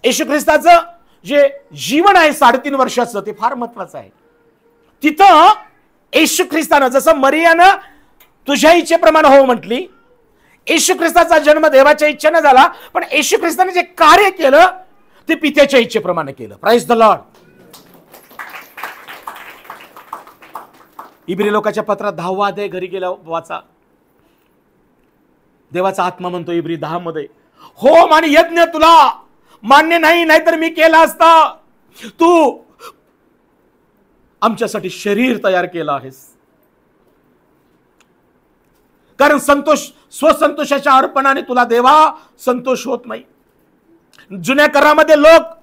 येशू ख्रिस्ताचं जे जीवन आहे 3.5 वर्षाचं, ते फार महत्वाचं आहे. तिथं येशू ख्रिस्तानं जसं मरियानं तुझ्या इच्छेप्रमाणे हो म्हटली, येशू ख्रिस्ताचा जन्म देवाच्या इच्छेने झाला, पण येशू ख्रिस्ताने जे कार्य केलं ते पित्याच्या इच्छेप्रमाणे केलं. Price the Lord. इब्री लोकाच्या पत्रात 10वा अध्याय घरी गेला वाचा. देवाचा आत्मा म्हणतो इब्री 10 मध्ये, होम आणि यज्ञ तुला मान्य नाही, नाहीतर मी केला असता. तू आमच्यासाठी शरीर तयार केलं आहेस. कारण स्वसंतोषाच्या अर्पणाने तुला देवा संतोष होत नाही. जुन्या करामध्ये लोक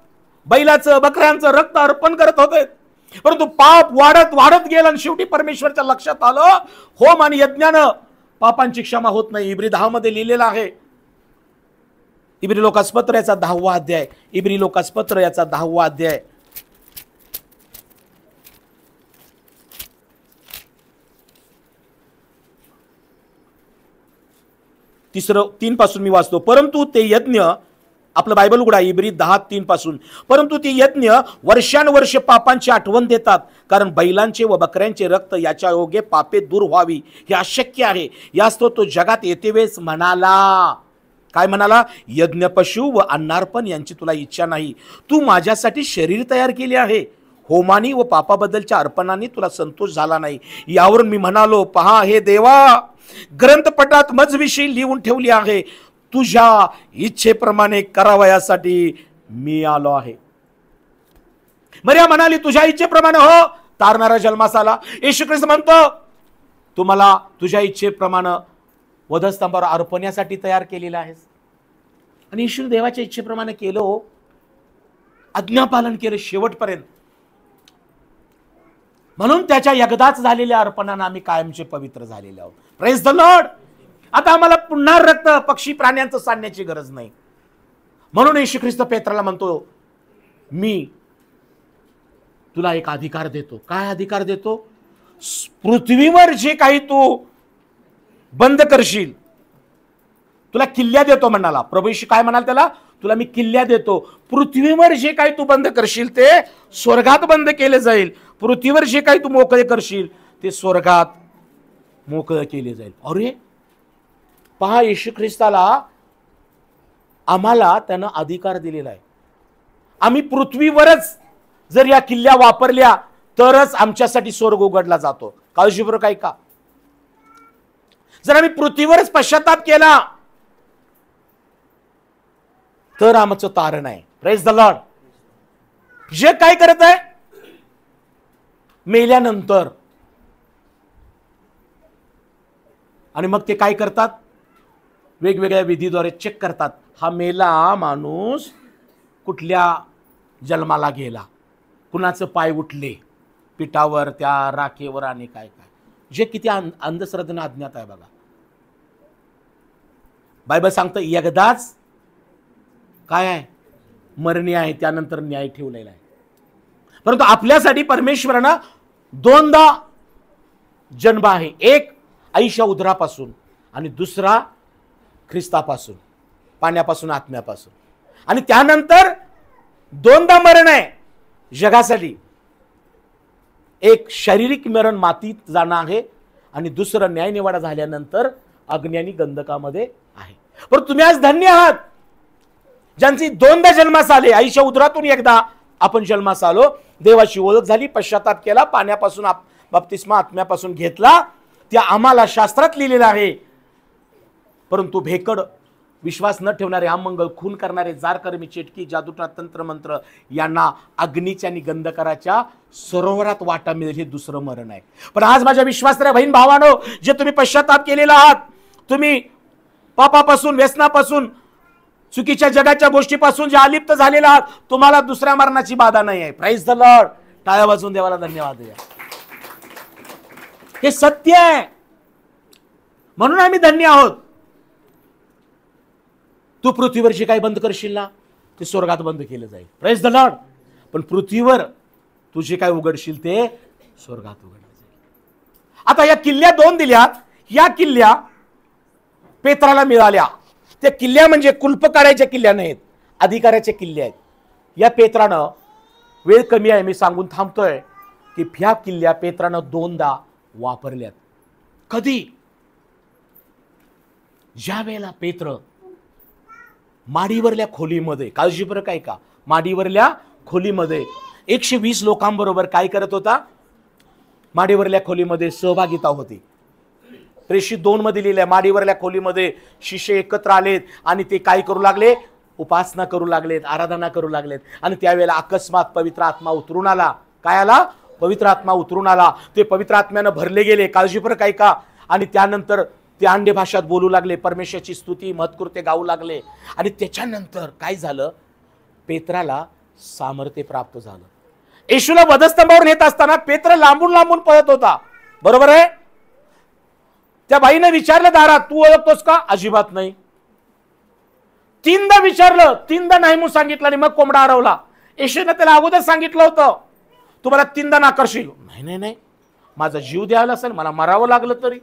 बैलाचं, बकऱ्यांचं रक्त अर्पण करत होते, परंतु पाप वाढत वाढत गेलं आणि शेवटी परमेश्वरच्या लक्षात आलं होम आणि यज्ञानं पापांची क्षमा होत नाही. इब्री 10 मध्ये लिहिलेलं आहे. इब्री लोकास पत्र याचा 10वा अध्याय, इब्री लोकास पत्र याचा 10वा अध्याय. तिसरं 3 पासून मी वाचतो. परंतु ते यज्ञ, आपलं बायबल उघडा इब्री 10:3 पासून. परंतु ते यज्ञ वर्षानुवर्ष पापांची आठवण देतात, कारण बैलांचे व बकऱ्यांचे रक्त याच्या योगे पापे दूर व्हावी हे अशक्य आहे. यास्तव तो जगात येते वेळेस म्हणाला. काय म्हणाला? यज्ञ पशु व अन्नार्पण यांची तुला इच्छा नाही, तू माझ्यासाठी शरीर तयार केले आहे. होमानी व पापाबद्दलच्या अर्पणाने तुला संतोष झाला नाही. यावरून मी म्हणालो, पहा हे देवा, ग्रंथपटात मजविषयी लिहून ठेवली आहे, तुझ्या इच्छेप्रमाणे करावयासाठी मी आलो आहे. मरिया म्हणाली, तुझ्या इच्छेप्रमाणे हो. तारणारा जन्मास आला. येशू ख्रिस्त म्हणतो, तुम्हाला तुझ्या इच्छेप्रमाणे वधस्तंभावर अर्पण्यासाठी तयार केलेला आहेस. आणि येशू देवाच्या इच्छेप्रमाणे केलं हो, आज्ञापालन केलं शेवटपर्यंत. म्हणून त्याच्या एकदाच झालेल्या अर्पणाने आम्ही कायमचे पवित्र झालेले आहोत. Praise the Lord. आता आम्हाला पुन्हा रक्त पक्षी प्राण्यांचं सांडण्याची गरज नाही. म्हणून येशू ख्रिस्त पेत्राला म्हणतो, मी तुला एक अधिकार देतो. काय अधिकार देतो? पृथ्वीवर जे काही तू बंद करशील, तुला किल्ल्या देतो म्हणाला. प्रभू येशू काय म्हणाल त्याला? तुला मी किल्ल्या देतो. पृथ्वीवर जे काही तू बंद करशील ते स्वर्गात बंद केले जाईल. पृथ्वीवर जे काही तू मोकळे करशील ते स्वर्गात मोकळे केले जाईल. अरे पहा, येशू ख्रिस्ताला आम्हाला त्यानं अधिकार दिलेला आहे. आम्ही पृथ्वीवरच जर या किल्ल्या वापरल्या तरच आमच्यासाठी स्वर्ग उघडला जातो. काळजीपूर्वक ऐका. जर आम्ही पृथ्वीवरच पश्चाताप केला तर आमचं तारण आहे. Praise the Lord. जे काय करत आहे मेल्यानंतर, आणि मग ते काय करतात? वेगवेगळ्या विधीद्वारे चेक करतात, हा मेला माणूस कुठल्या जन्माला गेला, कुणाचं पाय उठले पिठावर, त्या राखेवर, आणि काय काय, जे किती अंधश्रद्धेने अज्ञात आहे बघा. बायबल सांगतं एकदाच काय आहे? मरणी आहे, त्यानंतर न्याय ठेवलेला आहे. परंतु आपल्यासाठी परमेश्वरानं दोनदा जन्म आहे. एक आईच्या उदरापासून आणि दुसरा ख्रिस्तापासून, पाण्यापासून, आत्म्यापासून. आणि त्यानंतर दोनदा मरण आहे जगासाठी. एक शारीरिक मरण मातीत जाणं आहे आणि दुसरं न्यायनिवाडा झाल्यानंतर अग्नी आणि गंधकामध्ये आहे. पण तुम्ही आज धन्य आहात ज्यांची दोनदा जन्मास आले. आईच्या उदरातून एकदा आपण जन्मास आलो, देवाची ओळख झाली, पश्चाताप केला, पाण्यापासून बप्तिस्मा आत्म्यापासून घेतला. त्या आम्हाला शास्त्रात लिहिलेलं आहे. परंतु भेकड, विश्वास न ठेवणारे, अमंगल, खून करणारे, जारकर्मी, चेटकी, जादूटा, तंत्रमंत्र यांना अग्नीच्या आणि गंधकाराच्या सरोवरात वाटा मिळेल. हे दुसरं मरण आहे. पण आज माझ्या विश्वासणाऱ्या बहीण भावांनो, जे तुम्ही पश्चाताप केलेला आहात, तुम्ही पापापासून, व्यसनापासून, चुकीच्या जगाच्या गोष्टीपासून जे अलिप्त झालेला आहात, तुम्हाला दुसऱ्या मरणाची बाधा नाही आहे. Praise the Lord. टाळ्या वाजवून देवाला धन्यवाद द्या. हे सत्य आहे. म्हणून आम्ही धन्य आहोत. तू पृथ्वीवर जे काही बंद करशील ना ते स्वर्गात बंद केलं जाईल. Praise the Lord. पण पृथ्वीवर तू जे काही उघडशील ते स्वर्गात उघडलं जाईल. आता या किल्ल्या दोन दिल्यात. या किल्ल्या पेत्राला मिळाल्या. त्या किल्ल्या म्हणजे कुलप काढायच्या किल्ल्या नाहीत, अधिकाराच्या किल्ल्या आहेत. या पेत्रानं, वेळ कमी आहे मी सांगून थांबतोय, की ह्या किल्ल्या पेत्रानं दोनदा वापरल्यात. कधी? ज्या वेळेला पेत्र माडीवरल्या खोलीमध्ये, काळजीपूर्वक ऐका, माडीवरल्या खोलीमध्ये 120 लोकांबरोबर काय करत होता? माडीवरल्या खोलीमध्ये सहभागिता होती. प्रेषित 2 मध्ये लिहिलंय, माडीवरल्या खोलीमध्ये शिष्य एकत्र आलेत आणि ते काय करू लागले? उपासना करू लागलेत, आराधना करू लागलेत. आणि त्यावेळेला अकस्मात पवित्र आत्मा उतरून आला. काय आला? पवित्र आत्मा उतरून आला. ते पवित्र आत्म्यानं भरले गेले. काळजीपूर्वक ऐका. आणि त्यानंतर ते अंड्य भाषात बोलू लागले, परमेश्वराची स्तुती, महत्कृत्य गाऊ लागले. आणि त्याच्यानंतर काय झालं? पेत्राला सामर्थ्य प्राप्त झालं. येशूला वधस्तंभावर नेत असताना पेत्र लांबून लांबून पळत होता. बरोबर आहे? त्या बाईने विचारलं दारात, तू ओळखतोस का? अजिबात नाही. 3दा विचारलं, 3दा नाही म्हणून सांगितलं. आणि मग कोंबडा हरवला. येशूने त्याला अगोदर सांगितलं होतं, तुम्हाला 3दा नाकारशील. नाही नाही नाही, माझा जीव द्यायला असेल, मला मरावं लागलं तरी.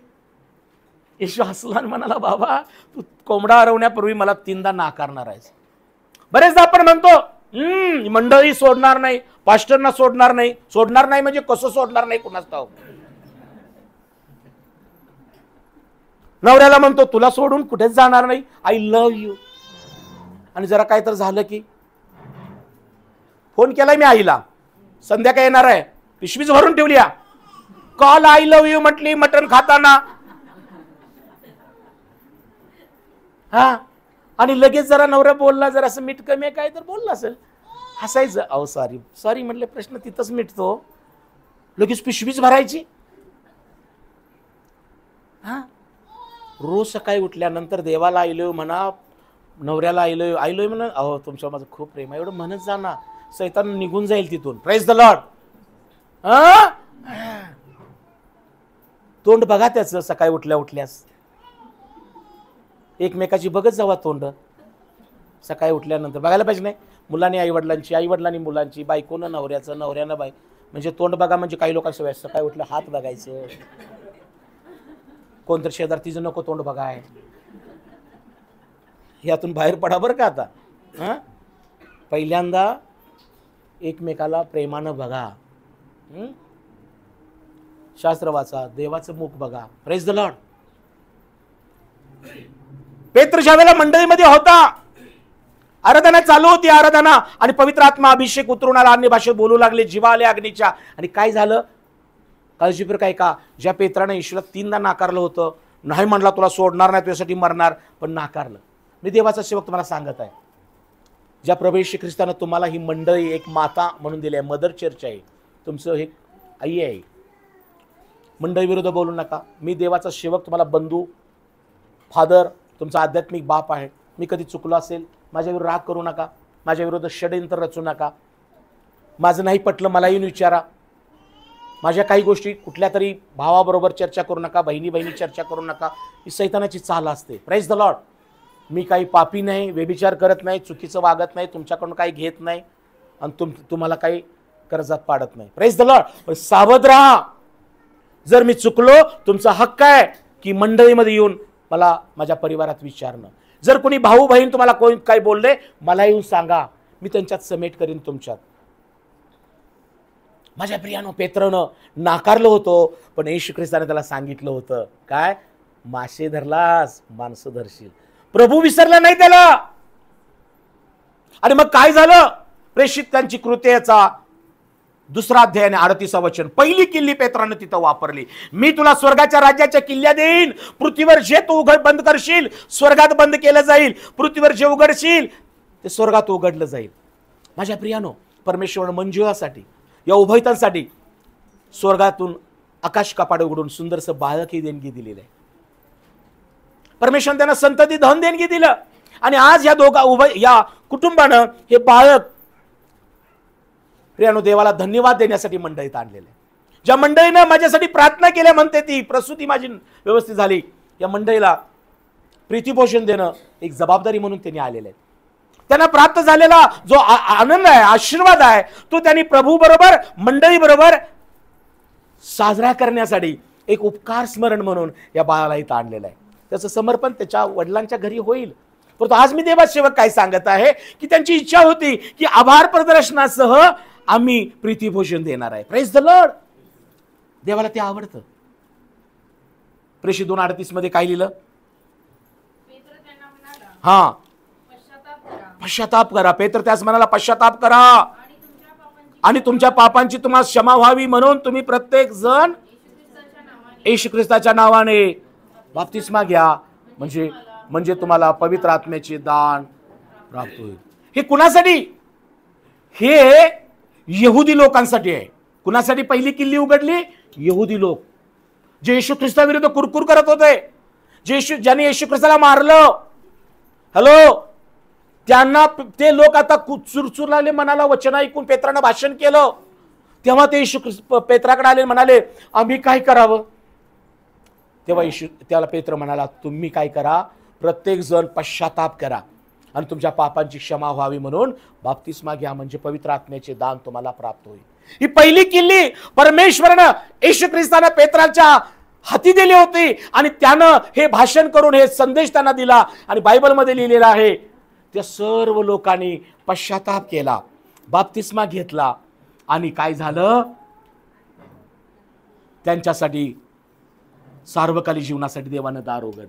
येशू हसला आणि म्हणाला, बाबा तू कोंबडा हरवण्यापूर्वी मला 3दा नाकारणार आहेस. बरेचदा आपण म्हणतो मंडळी सोडणार नाही, पास्टरना सोडणार नाही. सोडणार नाही म्हणजे कसं सोडणार नाही कुणाच ठाऊक. नवऱ्याला म्हणतो तुला सोडून कुठेच जाणार नाही, आय लव्ह यू. आणि जरा काय तर झालं की फोन केलाय मी आईला, संध्याकाळी येणार आहे, पिशवीच भरून ठेवली, कॉल आय लव्ह यू म्हटली मटण खाताना. हा, आणि लगेच जरा नवरा बोलला, जरा असं मीठ कमी आहे काय तर बोलला असेल, हसायचं. अहो सॉरी सॉरी म्हटले, प्रश्न तिथंच मिटतो, लगेच पिशवीच भरायची. हा, रोज सकाळी उठल्यानंतर देवाला आय लव्ह यू म्हणा, नवऱ्याला I love you, I love you म्हणा. अहो तुमच्या माझं खूप प्रेम आहे, एवढं म्हणत जा ना, सैतान निघून जाईल तिथून. Praise the Lord. तोंड बघा त्याचं सकाळी उठल्या उठल्यास, एकमेकाची बघत जावा तोंड सकाळी उठल्यानंतर, बघायला पाहिजे नाही. मुलांनी आईवडिलांची, आईवडिलांनी मुलांची, बायकोनं नवऱ्याचं, नवऱ्यानं बाई, म्हणजे तोंड बघा. म्हणजे काही लोकांची सवय सकाळी उठलं हात बघायचं, कोणतरी शेजार तिचं नको तोंड बघाय. यातून बाहेर पडा बरं का आता. हां, पहिल्यांदा एकमेकाला प्रेमानं बघा, शास्त्र वाचा, देवाचं मुख बघा. Praise the Lord. पेत्र ज्या वेळेला मंडळीमध्ये होता, आराधना चालू होती, आराधना, आणि पवित्र आत्मा अभिषेक उतरून आला, अन्य भाषेत बोलू लागले, जीवा आले अग्नीच्या. आणि काय झालं, काळजीपूर्वक काय का, ज्या पेत्राने येशूला 3दा नाकारलं होतं, नाही म्हणला तुला सोडणार नाही, तुझ्यासाठी मरणार, पण नाकारलं. मी देवाचा सेवक तुम्हाला सांगत आहे, ज्या प्रभू येशू ख्रिस्तानं तुम्हाला ही मंडळी एक माता म्हणून दिली आहे, मदर चर्च आहे, तुमचं हे आई आहे. मंडळी विरुद्ध बोलू नका. मी देवाचा सेवक, तुम्हाला बंधू, फादर, तुमचा आध्यात्मिक बाप आहे. मी कधी चुकलो असेल, माझ्यावर राग करू नका, माझ्या विरुद्ध षडयंत्र रचू नका. माझं नाही पटलं मला येऊन विचारा. माझ्या काही गोष्टी कुठल्या तरी भावाबरोबर चर्चा करू नका, बहिणी बहिणी चर्चा करू नका, ही सैतानाची चाल असते. Praise the Lord. मी काही पापी नाही, व्यभिचार करत नाही, चुकीचं वागत नाही, तुमच्याकडून काही घेत नाही, आणि तुम्हाला काही कर्जात पाडत नाही. Praise the Lord. पण सावध राहा, जर मी चुकलो, तुमचा हक्क आहे की मंडळीमध्ये येऊन मला माझ्या परिवारात विचारणं. जर कोणी भाऊ बहीण तुम्हाला कोणी काही बोलले, मला येऊन सांगा, मी त्यांच्यात समेट करीन तुमच्यात. माझ्या प्रियानो, पेत्रनं नाकारलं होतं, पण येशू ख्रिस्ताने त्याला सांगितलं होतं काय, मासे धरलास माणसं धरशील. प्रभू विसरला नाही त्याला. आणि मग काय झालं, प्रेषित त्यांची कृत्याचा 2 अध्याय आणि 38 वचन, पहिली किल्ली पेत्रानं तिथं वापरली. मी तुला स्वर्गाच्या राज्याच्या किल्ल्या देईन, पृथ्वीवर जे तू बंद करशील स्वर्गात बंद केलं जाईल, पृथ्वीवर जे उघडशील ते स्वर्गात उघडलं जाईल. माझ्या प्रियानो, परमेश्वर मंजुळासाठी, या उभयतांसाठी स्वर्गातून आकाश कपाट उघडून सुंदरसं बाळक ही देणगी दिलेलं आहे. परमेश्वर त्यांना संतती धन देणगी दिलं, आणि आज या कुटुंबानं हे बाळक प्रियानो देवाला धन्यवाद देण्यासाठी मंडळीत आणलेलं आहे. ज्या मंडळीनं माझ्यासाठी प्रार्थना केल्या, म्हणते ती प्रसूती माझी व्यवस्थित झाली, या मंडळीला प्रीतिपोषण देणं एक जबाबदारी म्हणून त्यांनी आलेले आहेत. त्यांना प्राप्त झालेला जो आनंद आहे, आशीर्वाद आहे, तो त्यांनी प्रभू बरोबर, मंडळी बरोबर साजरा करण्यासाठी एक उपकार स्मरण म्हणून या बाळाला इथं आणलेलं आहे. त्याचं समर्पण त्याच्या वडिलांच्या घरी होईल. परंतु आज मी देवासेवक काय सांगत आहे की त्यांची इच्छा होती की आभार प्रदर्शनासह आम्ही प्रीतिभोजन देणार आहे. Praise the Lord. देवाला ते आवडतं. प्रेषित 2:38 मध्ये काय लिहिलं, हा, पश्चाताप करा. पेत्र त्यास म्हणाला, पश्चाताप करा आणि तुमच्या पापांची तुम्हाला क्षमा व्हावी म्हणून तुम्ही प्रत्येक जण येशू ख्रिस्ताच्या नावाने बाप्तिस्मा घ्या, म्हणजे तुम्हाला पवित्र आत्म्याचे दान प्राप्त होईल. हे कुणासाठी? हे यहुदी लोकांसाठी आहे. कुणासाठी पहिली किल्ली उघडली? यहुदी लोक जे येशू ख्रिस्ताविरुद्ध कुरकुर करत होते, ज्यांनी येशू ख्रिस्ताला मारलं, हॅलो, त्यांना ते लोक आता चुरचूर लागले मनाला. वचन ऐकून पेत्रानं भाषण केलं तेव्हा ते येशू पेत्राकडे आले, म्हणाले आम्ही काय करावं? तेव्हा येशू त्याला पेत्र म्हणाला, तुम्ही काय करा, प्रत्येक जण पश्चाताप करा आणि तुमच्या पापांची क्षमा व्हावी म्हणून बाप्तिस्मा घ्या, म्हणजे पवित्र आत्म्याचे दान तुम्हाला प्राप्त होईल. ही पहिली किल्ली परमेश्वरानं येशू ख्रिस्तानं पेत्राच्या हाती दिली होती आणि त्यानं हे भाषण करून हे संदेश त्यांना दिला. आणि बायबलमध्ये लिहिलेला आहे, त्या सर्व लोकांनी पश्चाताप केला, बाप्तिस्मा घेतला आणि काय झालं, त्यांच्यासाठी सार्वकालिक जीवनासाठी देवानं दार उघडलं.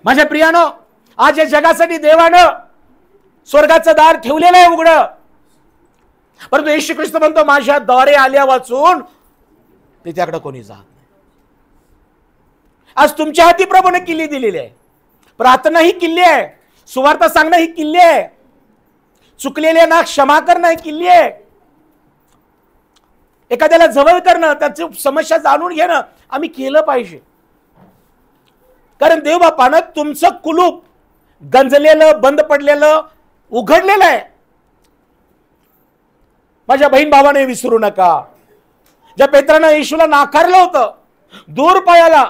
माझ्या प्रियानो, आज या जगासाठी देवानं स्वर्गाचं दार ठेवलेलं आहे उघडं. परंतु येशू ख्रिस्त म्हणतो, माझ्या दारे आल्या वाचून त्याच्याकडे कोणी जात नाही. आज तुमच्या हाती प्रभूने किल्ली दिलेली आहे. प्रार्थना ही किल्ली आहे, सुवार्ता सांगणं ही किल्ली आहे, चुकलेल्यांना क्षमा करणं ही किल्ली आहे, एखाद्याला जवळ करणं, त्याची समस्या जाणून घेणं आम्ही केलं पाहिजे. कारण देव बापानं तुमचं कुलूप गंजलेलं, बंद पडलेलं, उघडलेलं आहे. माझ्या बहीण भावाने विसरू नका, ज्या पेत्रानं येशूला नाकारलं होतं दूर पायाला,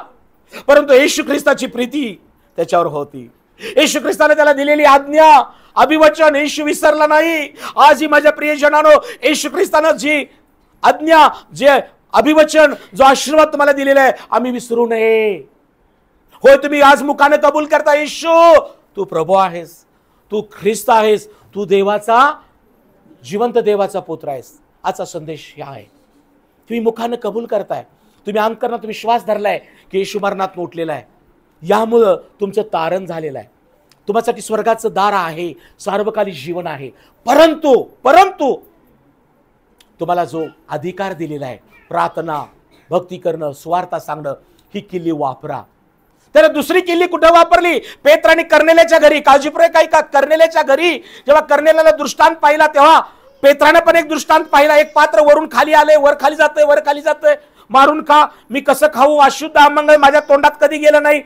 परंतु येशू ख्रिस्ताची प्रीती त्याच्यावर होती. येशू ख्रिस्ताने त्याला दिलेली आज्ञा, अभिवचन येशू विसरला नाही. आजही माझ्या प्रियजनांनो, येशू ख्रिस्तानं जी आज्ञा, जे अभिवचन, जो आशीर्वाद तुम्हाला दिलेला आहे, आम्ही विसरू नये. होय, तुम्ही आज मुखाने कबूल करता, येशू तू प्रभू आहेस, तू ख्रिस्त आहेस, तू देवाचा, जिवंत देवाचा पुत्र आहेस. आजचा संदेश हा आहे. तुम्ही मुखाने कबूल करताय, तुम्ही अंतकरणात विश्वास धरलाय की येशू मरणात उठलेला आहे, यामुळं तुमचं तारण झालेलं आहे. तुमच्यासाठी स्वर्गाचं दार आहे, सार्वकालिक जीवन आहे. परंतु तुम्हाला जो अधिकार दिलेला आहे, प्रार्थना, भक्ती करणं, स्वार्थ सांगणं, ही किल्ली वापरा. तर दुसरी किल्ली कुठं वापरली? पेत्राने कर्नेल्याच्या घरी. काळजीपूर्वक काही का, कर्नेल्याच्या घरी जेव्हा कर्नेल्याला दृष्टांत पाहिला, तेव्हा पेत्राने पण एक दृष्टांत पाहिला. एक पात्र वरून खाली आले, वर खाली जातंय, वर खाली जातंय, मारून खा, मी कसं खाऊ, अशुद्ध अमंगळ माझ्या तोंडात कधी गेलं नाही.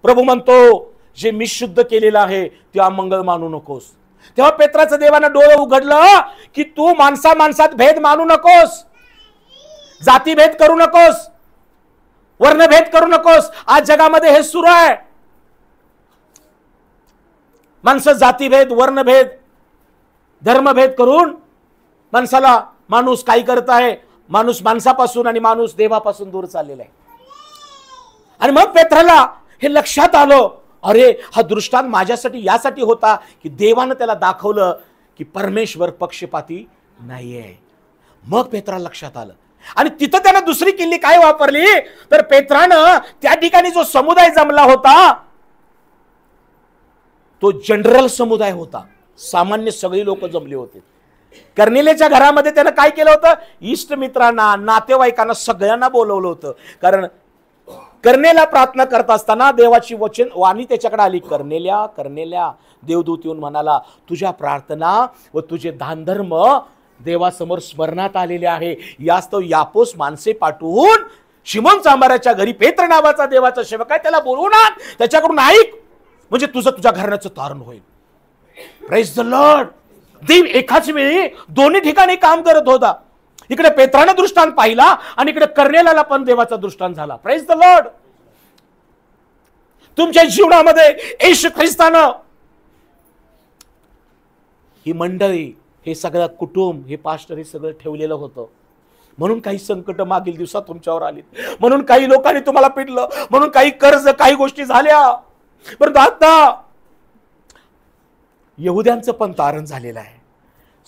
प्रभू म्हणतो, जे मी शुद्ध केलेलं आहे ते अमंगळ मानू नकोस. तेव्हा पेत्राचं देवानं डोळं उघडलं की तू माणसात भेद मानू नकोस, जातीभेद करू नकोस, वर्णभेद करू नकोस. आज जगामध्ये हे सुरू आहे. माणसं जातीभेद, वर्णभेद, धर्मभेद करून माणसाला, माणूस काय करत आहे, माणूस माणसापासून आणि माणूस देवापासून दूर चाललेला आहे. आणि मग पेत्राला हे लक्षात आलं, अरे हा दृष्टांत माझ्यासाठी यासाठी होता की देवानं त्याला दाखवलं की परमेश्वर पक्षपाती नाहीये. मग पेत्राला लक्षात आलं आणि तिथं त्यानं दुसरी किल्ली काय वापरली, तर पेत्रानं त्या ठिकाणी जो समुदाय जमला होता तो जनरल समुदाय होता, सामान्य सगळी लोक जमले होते. कर्नेल्याच्या घरामध्ये त्यानं काय केलं होतं, इष्ट मित्रांना, नातेवाईकांना सगळ्यांना बोलवलं होतं. कारण कर्नेला प्रार्थना करत असताना देवाची वचन वाणी त्याच्याकडे आली, कर्नेल्या कर्नेल्या. देवदूत येऊन म्हणाला, तुझ्या प्रार्थना व तुझे दानधर्म देवासमोर स्मरणात आलेले आहे. यास्तव यापोस माणसे पाठवून शिमोन चांभाराच्या घरी पेत्र नावाचा देवाचा सेवक आहे, त्याला बोलवून आण, त्याच्याकडून ऐक, म्हणजे तुझं तुझ्या घराण्याचं तारण होईल. Praise the Lord. देव एकाच वेळी दोन्ही ठिकाणी काम करत होता. इकडे पेत्राने दृष्टांत पाहिला आणि इकडे कर्नेल्याला पण देवाचा दृष्टांत झाला. Praise the Lord. तुमच्या जीवनामध्ये येशू ख्रिस्तानं ही मंडळी, हे सगळं कुटुंब, हे पास्टर, हे सगळं ठेवलेलं होतं. म्हणून काही संकट मागील दिवसात तुमच्यावर आली, म्हणून काही लोकांनी तुम्हाला पिडलं, म्हणून काही कर्ज, काही गोष्टी झाल्या. परंतु आता यहुद्यांचं पण तारण झालेलं आहे,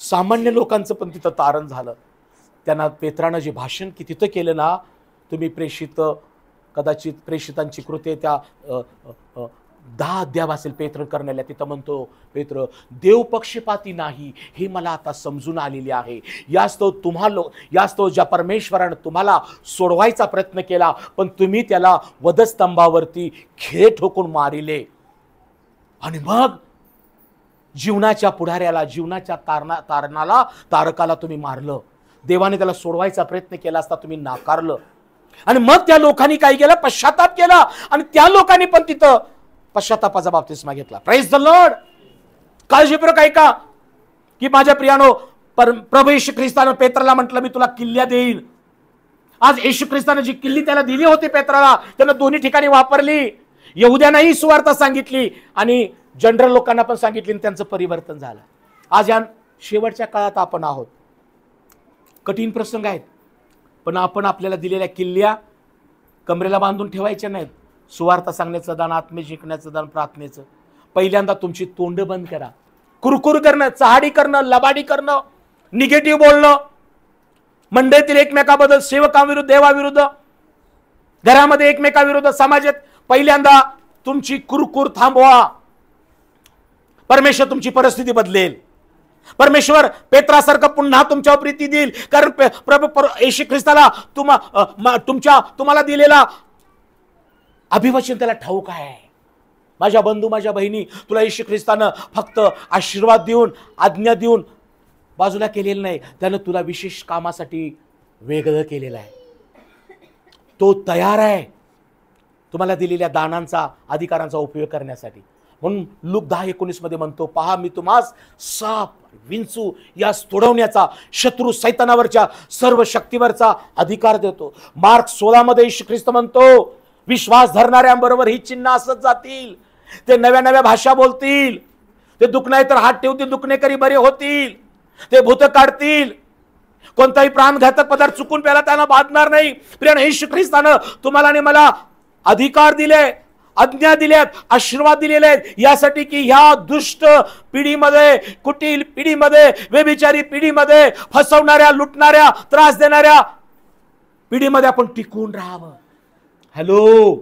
सामान्य लोकांचं पण तिथं तारण झालं. त्यांना पेत्रानं जे भाषण की तिथं केलं ना, तुम्ही प्रेषित, कदाचित प्रेषितांची कृत्ये त्या 10 अध्याय असेल पेत्र करण्याला, तिथं म्हणतो पेत्र देव पक्षपाती नाही हे मला आता समजून आलेले आहे. यास्तव ज्या परमेश्वरानं तुम्हाला सोडवायचा प्रयत्न केला, पण तुम्ही त्याला वधस्तंभावरती खिळे ठोकून मारिले. आणि मग जीवनाच्या पुढाऱ्याला, जीवनाच्या तारकाला तुम्ही मारलं. देवाने त्याला सोडवायचा प्रयत्न केला असता तुम्ही नाकारलं. आणि मग त्या लोकांनी काय केलं, पश्चाताप केला, आणि त्या लोकांनी पण तिथं पश्चातापाचा बाप्तिस्मा घेतला. Praise the Lord. काळजीपूर्वक ऐका की माझ्या प्रियानो, प्रभू येशू ख्रिस्तानं पेत्राला म्हटलं, मी तुला किल्ल्या देईल. आज येशू ख्रिस्तानं जी किल्ली त्याला दिली होती पेत्राला, त्यानं दोन्ही ठिकाणी वापरली. यहुद्यांनाही सुवार्ता सांगितली आणि जनरल लोकांना पण सांगितली, आणि त्यांचं परिवर्तन झालं. आज या शेवटच्या काळात आपण आहोत. कठीण प्रसंग आहेत, पण आपण आपल्याला दिलेल्या किल्ल्या कमरेला बांधून ठेवायच्या नाहीत. सुवार्ता सांगण्याचं दान, आत्मे शिकण्याचं दान, प्रार्थनेचं. पहिल्यांदा तुमची तोंड बंद करा. कुरकुर करणं, चहाडी करणं, लबाडी करणं, निगेटिव्ह बोलणं, मंडळीतील एकमेकाबद्दल, सेवकांविरुद्ध, देवाविरुद्ध, घरामध्ये एकमेकाविरोधात, समाजात पहिल्यांदा तुमची कुरकुर थांबवा. परमेश्वर तुमची परिस्थिती बदलेल. परमेश्वर पेत्रासारखं पुन्हा तुमच्यावर प्रीती देईल. कारण प्रभू येशू ख्रिस्ताला तुम्हाला दिलेला अभिवचन त्याला ठाऊक आहे. माझ्या बंधू, माझ्या बहिणी, तुला येशू ख्रिस्तानं फक्त आशीर्वाद देऊन, आज्ञा देऊन बाजूला केलेलं नाही. त्यानं तुला विशेष कामासाठी वेगळं केलेलं आहे. तो तयार आहे तुम्हाला दिलेल्या दानांचा, अधिकारांचा उपयोग करण्यासाठी. म्हणून लूक 10:19 मध्ये म्हणतो, पहा मी तुम्हास साप, विंचू यास तोडवण्याचा, शत्रू सैतानावरच्या सर्व शक्तीवरचा अधिकार देतो. मार्क 16 मध्ये येशू ख्रिस्त म्हणतो, विश्वास धरणाऱ्यांबरोबर ही चिन्ह असत जातील. ते नव्या नव्या भाषा बोलतील, ते दुखणे तर हात ठेवतील, दुखणेकरी बरे होतील, ते भूत काढतील, कोणताही प्राणघातक पदार्थ चुकून प्याला त्यांना बाधणार नाही. प्रिय येशू ख्रिस्तानं तुम्हाला आणि मला अधिकार दिले, आज्ञा दिल्यात, आशीर्वाद दिलेले आहेत, यासाठी की ह्या दुष्ट पिढीमध्ये, कुटील पिढीमध्ये, व्यभिचारी पिढीमध्ये, फसवणाऱ्या, लुटणाऱ्या, त्रास देणाऱ्या पिढीमध्ये आपण टिकून राहावं. हॅलो,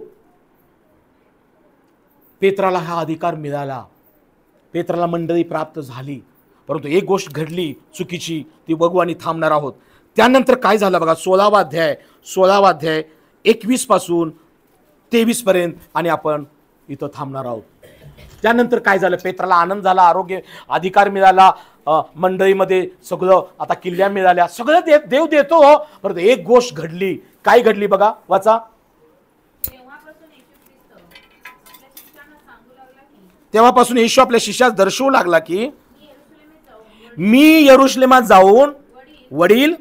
पेत्राला हा अधिकार मिळाला, पेत्राला मंडळी प्राप्त झाली. परंतु एक गोष्ट घडली चुकीची, ती बघू आणि थांबणार आहोत. त्यानंतर काय झालं बघा, 16वा अध्याय 21 पासून 23 पर्यंत, आणि आपण इथं थांबणार आहोत. त्यानंतर काय झालं, पेत्राला आनंद झाला, आरोग्य, अधिकार मिळाला, मंडळीमध्ये सगळं आता किल्ल्या मिळाल्या, सगळं देव देतो. परंतु एक गोष्ट घडली. काय घडली बघा, वाचा. तेव्हापासून येशू आपल्या शिष्यास दर्शवू लागला की मी यरूशलेमात जाऊन वडील,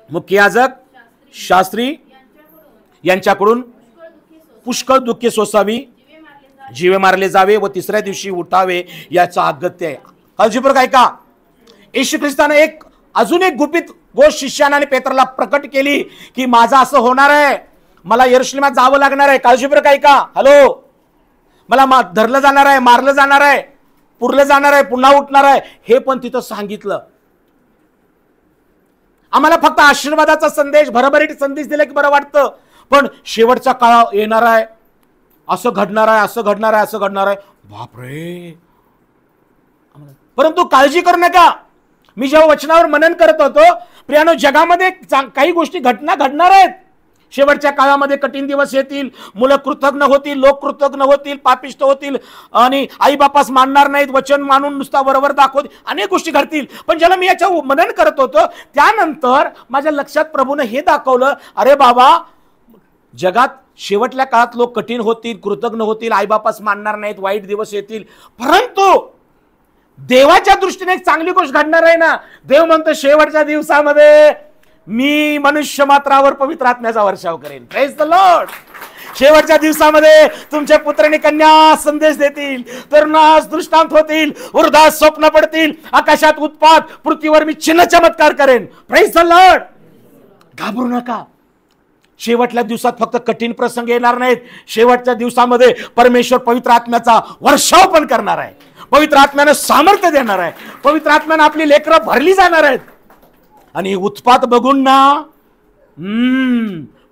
मुख्य याजक, शास्त्री यांच्याकडून पुष्कळ दुःखे सोसावी, जीवे मारले जावे व तिसऱ्या दिवशी उठावे याचा अगत्य आहे. काळजीपूर्वक ऐका. येशू ख्रिस्ताने अजून एक गुपित गोष्ट शिष्याने आणि पेत्राला प्रकट केली की माझं असं होणार आहे, मला यरूशलेमात जावं लागणार आहे. काळजीपूर्वक ऐका. हॅलो, मला धरलं जाणार आहे, मारलं जाणार आहे, पुरलं जाणार आहे, पुन्हा उठणार आहे, हे पण तिथं सांगितलं. आम्हाला फक्त आशीर्वादाचा संदेश, भरभरीत संदेश दिला की बरं वाटतं, पण शेवटचा काळ येणार आहे, असं घडणार आहे, असं घडणार आहे, असं घडणार आहे, बापरे. परंतु काळजी करू नका. मी जेव्हा वचनावर मनन करत होतो, प्रियानो, जगामध्ये काही गोष्टी घडणार आहेत. शेवटच्या काळामध्ये कठीण दिवस येतील, मुलं कृतज्ञ होतील, लोक कृतज्ञ होतील, पापिष्ट होतील, आणि आई बापास मानणार नाहीत, वचन मानून नुसता बरोबर दाखवतील, अनेक गोष्टी घडतील. पण ज्याला मी याच्या मनन करत होतो, त्यानंतर माझ्या लक्षात प्रभूने हे दाखवलं, अरे बाबा, जगात शेवटल्या काळात लोक कठीण होतील, कृतज्ञ होतील, आई बापास मानणार नाहीत, वाईट दिवस येतील. परंतु देवाच्या दृष्टीने एक चांगली गोष्ट घडणार आहे ना. देव म्हणतो शेवटच्या दिवसामध्ये मी मनुष्य मात्रावर पवित्र आत्म्याचा वर्षाव करेन. Praise the Lord. शेवटच्या दिवसामध्ये तुमचे पुत्र आणि कन्या संदेश देतील, तरुणास दृष्टांत होतील, वृद्धास स्वप्न पडतील, आकाशात उत्पात, पृथ्वीवर मी चिन्ह चमत्कार करेन. Praise the Lord. घाबरू नका. शेवटच्या दिवसात फक्त कठीण प्रसंग येणार नाहीत. शेवटच्या दिवसामध्ये परमेश्वर पवित्र आत्म्याचा वर्षाव पण करणार आहे. पवित्र आत्म्याने सामर्थ्य देणार आहे. पवित्र आत्म्याने आपली लेकरं भरली जाणार आहेत. आणि उत्पात बघून ना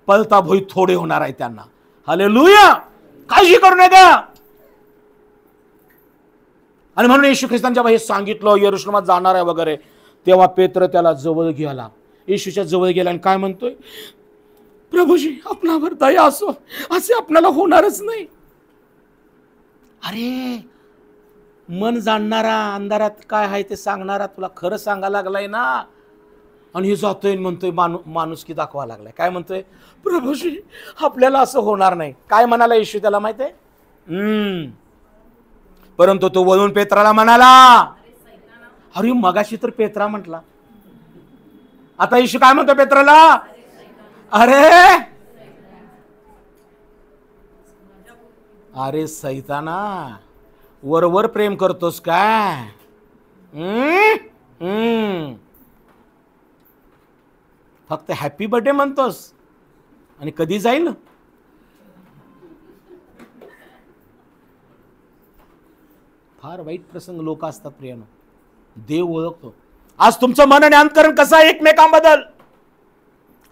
पलता भोई थोडे होणार आहे त्यांना. हालेलुया. काळजी करू नका. आणि म्हणून येशू ख्रिस्तांच्या हे सांगितलं, यरूशलेमात जाणार आहे वगैरे, तेव्हा पेत्र त्याला जवळ गेला, येशूच्या जवळ गेला आणि काय म्हणतोय, प्रभूजी आपणावर दया असो, असे आपल्याला होणारच नाही. अरे, मन जाणणारा, अंधारात काय आहे ते सांगणारा तुला खरं सांगायला लागलाय ना. आणि हे जातोय म्हणतोय, माणुसकी दाखवा लागलाय. काय म्हणतोय, प्रभूजी आपल्याला असं होणार नाही. काय म्हणाला येशू त्याला माहित आहे. परंतु तो वळून पेत्राला म्हणाला, अरे मगाशी तर पेत्रा म्हटला, आता येशू काय म्हणतो पेत्राला, अरे सैताना, वरवर प्रेम करतोस काय. फक्त हॅपी बर्थडे म्हणतोस आणि कधी जाईल. फार वाईट प्रसंग लोक असतात प्रियानो. देव ओळखतो. आज तुमचं मन आणि अंतकरण कसं आहे एकमेकांबद्दल,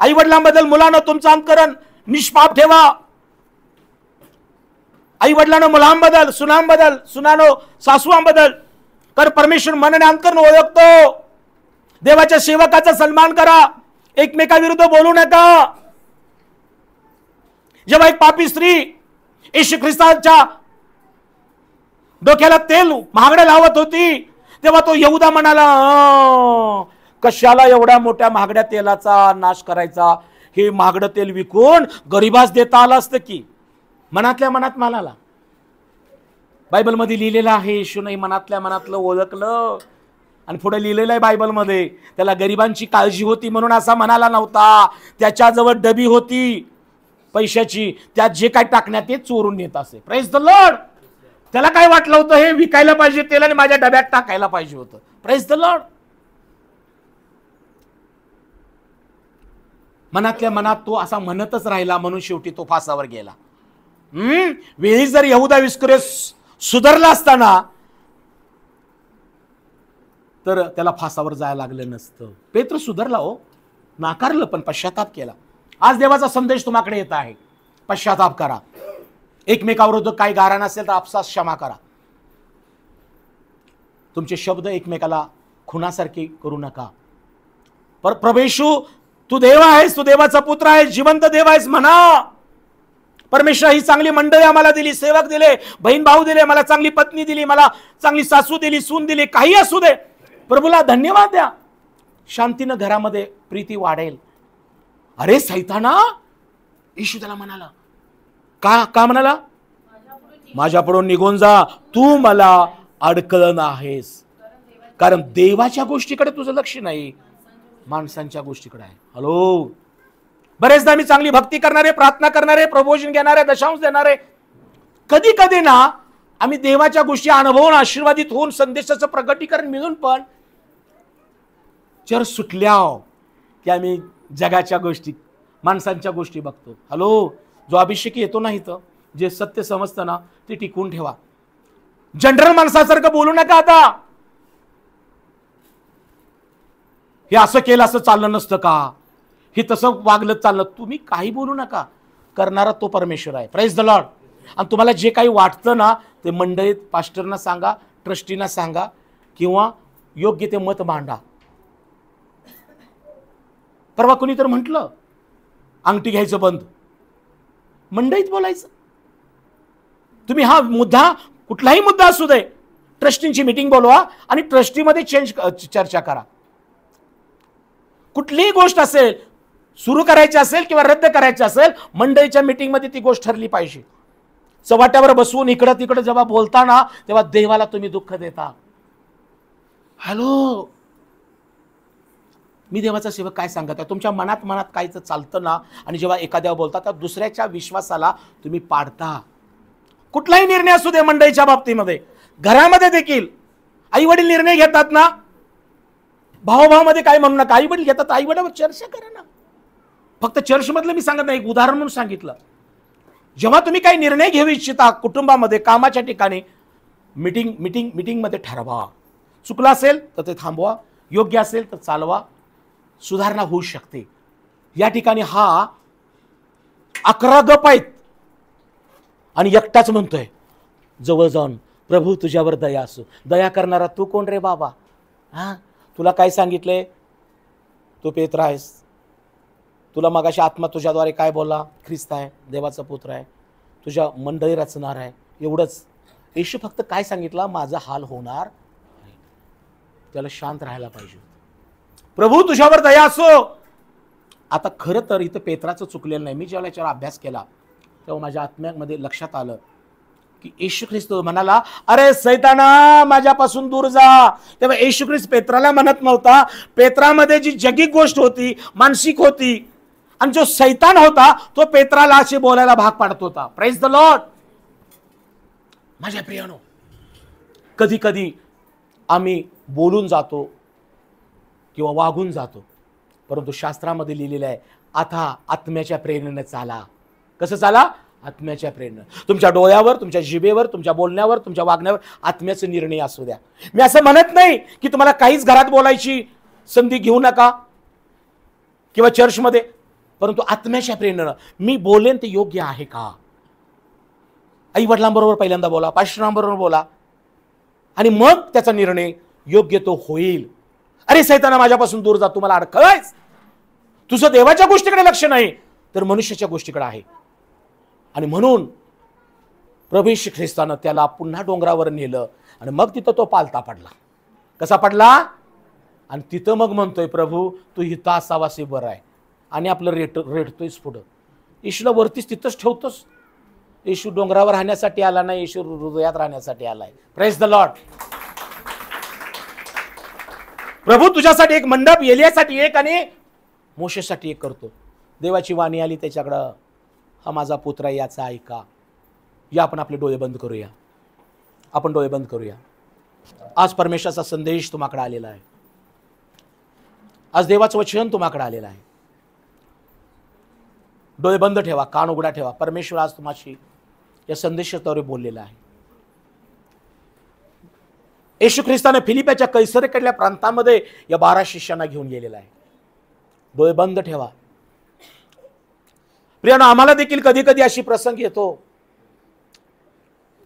आई वडिलांबद्दल, मुलांना तुमचं अंतकरण निष्पाप ठेवा. आई वडिलांना मुलांबद्दल, सुनांबद्दल, सुनानो सासूंबद्दल, कारण परमेश्वर मन आणि अंतकरण ओळखतो. देवाच्या सेवकाचा सन्मान करा. एकमेकाविरुद्ध बोलू नका. जेव्हा एक पापी स्त्री येशू ख्रिस्ताच्या डोक्याला तेल महागडे लावत होती, तेव्हा तो यहुदा म्हणाला, कशाला एवढ्या मोठ्या महागड्या तेलाचा नाश करायचा, हे महागडं तेल विकून गरीबास देता आलं असतं की. मनातल्या मनात म्हणाला. बायबलमध्ये लिहिलेलं आहे, येशूने मनातल्या मनातलं ओळखलं आणि पुढे लिहिलेलं आहे बायबलमध्ये, त्याला गरिबांची काळजी होती म्हणून असा म्हणाला नव्हता. त्याच्याजवळ डबी होती पैशाची, त्यात जे काय टाकण्यात ते चोरून नेत असे. Praise the Lord. त्याला काय वाटलं होतं, हे विकायला पाहिजे तेल आणि माझ्या डब्यात टाकायला पाहिजे होतं. Praise the Lord. मनातल्या मनात तो असा म्हणतच राहिला, म्हणून शेवटी तो फासावर गेला. वेळी जर यहुदा इस्करियोत सुधारला असताना तर त्याला फासावर जायला लागलं नसतं. पेत्र सुधारला हो, नाकारलं पण पश्चाताप केला. आज देवाचा संदेश तुम्हाकडे येत आहे, पश्चाताप करा. एकमेकाविरुद्ध काही गारा असेल तर आपसास क्षमा करा. तुमचे शब्द एकमेकाला खुनासारखे करू नका. प्रभू येशू, तू देव आहेस, तू देवाचा पुत्र आहेस, जिवंत देव आहेस म्हणा. परमेश्वर ही चांगली मंडळी आम्हाला दिली, सेवक दिले, बहीण भाऊ दिले, मला चांगली पत्नी दिली, मला चांगली सासू दिली, सून दिली, काही असू दे, प्रभूला धन्यवाद द्या. शांतीनं घरामध्ये प्रीती वाढेल. अरे सैताना, येशू त्याला म्हणाला, का म्हणाला, माझ्यापुढून निघून जा, तू मला अडकलं नाहीस. कारण देवाच्या गोष्टीकडे तुझं लक्ष नाही, माणसांच्या गोष्टीकडे आहे. हॅलो, बरेचदा मी चांगली भक्ती करणारे, प्रार्थना करणारे, प्रबोधन घेणारे, दशांश देणारे, कधी कधी ना आम्ही देवाच्या गोष्टी अनुभवून आशीर्वादित होऊन संदेशाचं प्रगटीकरण मिळून पण चर्च सुटल्या की आम्ही जगाच्या गोष्टी, माणसांच्या गोष्टी बघतो. हॅलो, जो अभिषेकी येतो नाही तर जे सत्य समजतं ना ते टिकून ठेवा. जनरल माणसासारखं बोलू नका. आता हे असं केलं असं चाललं नसतं का, हे तसं वागलं चाललं, तुम्ही काही बोलू नका. करणारा तो परमेश्वर आहे. Praise the Lord. आणि तुम्हाला जे काही वाटतं ना ते मंडळीत पास्टरना सांगा, ट्रस्टीना सांगा, किंवा योग्य ते मत मांडा. परवा कुणी तर म्हटलं अंगठी घ्यायचं बंद, मंडळीत बोलायचं. तुम्ही हा मुद्दा, कुठलाही मुद्दा असू दे, ट्रस्टींची मीटिंग बोलवा आणि ट्रस्टीमध्ये चर्चा करा. कुठलीही गोष्ट असेल, सुरू करायची असेल किंवा रद्द करायची असेल, मंडळीच्या मीटिंगमध्ये ती गोष्ट ठरली पाहिजे. चव्हाट्यावर बसून इकडं तिकडं जेव्हा बोलताना तेव्हा देवाला तुम्ही दुःख देता. हॅलो, मी देवाचा सेवक काय सांगत आहे, तुमच्या मनात काय चालतं ना, आणि जेव्हा एखाद्या बोलता तर दुसऱ्याच्या विश्वासाला तुम्ही पाडता. कुठलाही निर्णय असू दे मंडळीच्या बाबतीमध्ये, घरामध्ये देखील आई वडील निर्णय घेतात ना, भावाभावामध्ये काय म्हणू नका, आई वडील घेतात, आई वडिलांवर चर्चा करा ना. फक्त चर्च मधलं मी सांगत नाही, एक उदाहरण म्हणून सांगितलं. जेव्हा तुम्ही काही निर्णय घेऊ इच्छिता कुटुंबामध्ये, कामाच्या ठिकाणी, मीटिंगमध्ये ठरवा. चुकलं असेल तर ते थांबवा, योग्य असेल तर चालवा, सुधारणा होऊ शकते. या ठिकाणी हा 11 गप आहेत आणि एकटाच म्हणतोय जवळ जाऊन, प्रभू तुझ्यावर दया असो. दया करणारा तू कोण रे बाबा? हा, तुला काय सांगितलंय? तू पेत्र आहेस. तुला मगाशी आत्मा तुझ्याद्वारे काय बोलला? ख्रिस्त आहे, देवाचा पुत्र आहे, तुझ्या मंडळी रचणार आहे, एवढंच. येशू फक्त काय सांगितलं? माझा हाल होणार नाही. त्याला शांत राहायला पाहिजे. प्रभू तुझ्यावर दया असो. आता खरं तर इथं पेत्राचं चुकलेलं नाही. मी जेव्हा याच्यावर अभ्यास केला तेव्हा माझ्या आत्म्यामध्ये लक्षात आलं की येशू ख्रिस्त म्हणाला, अरे सैताना माझ्यापासून दूर जा. तेव्हा येशू ख्रिस्त पेत्राला म्हणत नव्हता. पेत्रामध्ये जी जगिक गोष्ट होती, मानसिक होती, आणि जो सैतान होता तो पेत्राला असे बोलायला भाग पाडत होता. Praise the Lord. माझ्या प्रियानो, कधी कधी आम्ही बोलून जातो किंवा वागून जातो, परंतु शास्त्रामध्ये लिहिलेलं आहे, आता आत्म्याच्या प्रेरणेने चाला. कसं चाला? आत्म्याच्या प्रेरणा. तुमच्या डोळ्यावर, तुमच्या जिभेवर, तुमच्या बोलण्यावर, तुमच्या वागण्यावर आत्म्याचे निर्णय असू द्या. मी असं म्हणत नाही की तुम्हाला काहीच घरात बोलायची संधी घेऊ नका किंवा चर्चमध्ये, परंतु आत्म्याच्या प्रेरणेनं मी बोलेन ते योग्य आहे का? आई वडिलांबरोबर पहिल्यांदा बोला, पास्टरांबरोबर बोला, आणि मग त्याचा निर्णय योग्य तो होईल. अरे सैताना माझ्यापासून दूर जा, तुम्हाला अडकवायच. तुझं देवाच्या गोष्टीकडे लक्ष नाही तर मनुष्याच्या गोष्टीकडे आहे. आणि म्हणून प्रभू येशू ख्रिस्तानं त्याला पुन्हा डोंगरावर नेलं आणि मग तिथं तो पालता पडला. कसा पडला? आणि तिथं मग म्हणतोय, प्रभू तू इथं असावासे बरं आहे. आणि आपलं रेटतोयच पुढं. येशूला वरतीच तिथंच ठेवतोस. येशू डोंगरावर राहण्यासाठी आला नाही, येशू हृदयात राहण्यासाठी आलाय. Praise the Lord. प्रभू तुझ्यासाठी एक मंडप, एलियासाठी एक आणि मोशेसाठी एक करतो. देवाची वाणी आली त्याच्याकडं, हा माझा पुत्र आहे, याचा ऐका. या आपण आपले डोळे बंद करूया. आपण डोळे बंद करूया. आज परमेश्वराचा संदेश तुम्हाकडे आलेला आहे. आज देवाचं वचन तुम्हाकडे आलेलं आहे. डोळे बंद ठेवा, कान उघडा ठेवा. परमेश्वर आज तुम्हाशी या संदेशाद्वारे बोललेला आहे. येशू ख्रिस्ताने फिलिप्याच्या कैसरियाकडल्या प्रांतामध्ये या 12 शिष्यांना घेऊन गेलेला आहे. डोळे बंद ठेवा. प्रियानो, आम्हाला देखील कधी कधी अशी प्रसंग येतो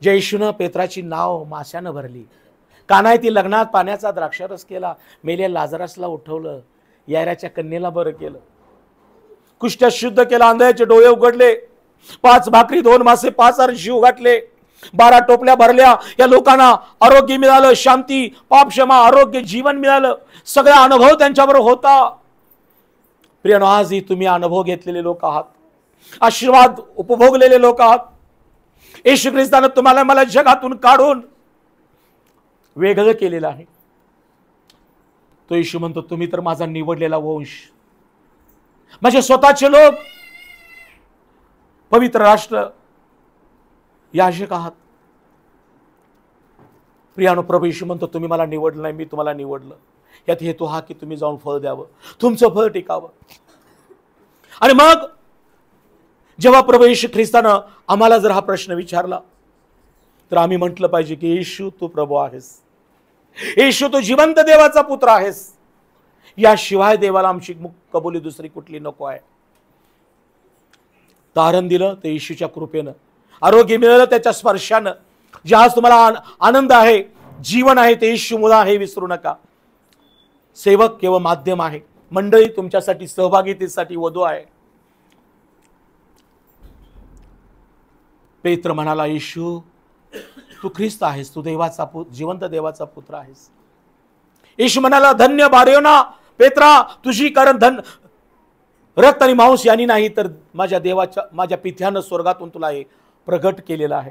जे येशूनं पेत्राची नाव माशानं भरली, कानायती लग्नात पाण्याचा द्राक्षारस केला, मेल्या लाजरासला उठवलं, यायराच्या कन्येला बरं केलं, कुष्ठ्या शुद्ध केला, आंधळ्याचे डोळे उघडले, 5 भाकरी 2 मासे 5,000 जीव गाठले, 12 टोपल्या भरल्या. या लोकांना आरोग्य मिळालं, शांती, पाप क्षमा, आरोग्य, जीवन मिळालं. सगळा अनुभव त्यांच्याबरोबर होता. प्रियानो, आजही तुम्ही अनुभव घेतलेले लोक आहात, आशीर्वाद उपभोगलेले लोक आहात. येशू ख्रिस्तानं तुम्हाला मला जगातून काढून वेगळं केलेलं आहे. तो येशू म्हणतो, तुम्ही तर माझा निवडलेला वंश, माझे स्वतःचे लोक, पवित्र राष्ट्र, याजक आहात. प्रियानो, प्रभू येशू म्हणतो, तुम्ही मला निवडलं नाही, मी तुम्हाला निवडलं. यात हेतू हा की तुम्ही जाऊन फळ द्यावं, तुमचं फळ टिकावं. आणि मग जेव्हा प्रभू येशू ख्रिस्तानं आम्हाला जर हा प्रश्न विचारला तर आम्ही म्हटलं पाहिजे की येशू तू प्रभू आहेस, येशू तू जिवंत देवाचा पुत्र आहेस. याशिवाय देवाला आमची कबुली दुसरी कुठली नको आहे. तारण दिलं ते येशूच्या कृपेनं, आरोग्य मिळालं त्याच्या स्पर्शानं. जे आज तुम्हाला आनंद आहे, जीवन आहे, ते येशू मुळे आहे, विसरू नका. सेवक केवळ माध्यम आहे, मंडळी तुमच्यासाठी सहभागितेसाठी वधू आहे. पेत्र म्हणाला, येशू तू ख्रिस्त आहेस, तू देवाचा जिवंत देवाचा पुत्र आहेस. येशू म्हणाला, धन्य बारयोना पेत्रा तुझी, कारण रक्त आणि मांस यांनी नाही तर माझ्या पित्यानं स्वर्गातून तुला हे प्रगट केलेलं आहे.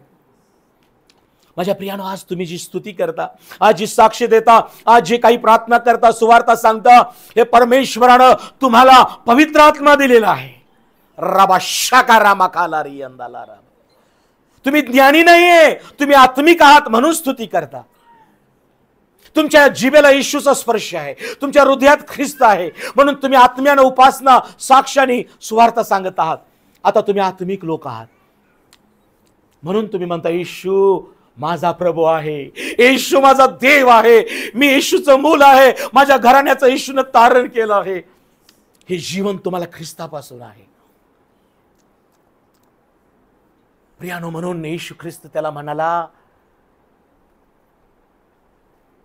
माझ्या प्रियानो, आज तुम्ही जी स्तुती करता, आज जी साक्ष देता, आज जे काही प्रार्थना करता, सुवार्ता सांगता, हे परमेश्वरानं तुम्हाला पवित्र आत्मा दिलेला आहे. राबा शाका रामा काला री अंदाला राम. तुम्ही ज्ञानी नाहीये, तुम्ही आत्मिक आहात म्हणून स्तुती करता. तुमच्या जिभेला येशूचा स्पर्श आहे, तुमच्या हृदयात ख्रिस्त आहे, म्हणून तुम्ही आत्म्यानं उपासना, साक्षाने सुवार्ता सांगत आहात. आता तुम्ही आत्मिक लोक आहात म्हणून तुम्ही म्हणता, येशू माझा प्रभू आहे, येशू माझा देव आहे, मी येशूचं मूल आहे, माझ्या घराण्याचं येशूनं तारण केलं आहे. हे जीवन तुम्हाला ख्रिस्तापासून आहे. प्रियानो, म्हणून येशू ख्रिस्त त्याला म्हणाला,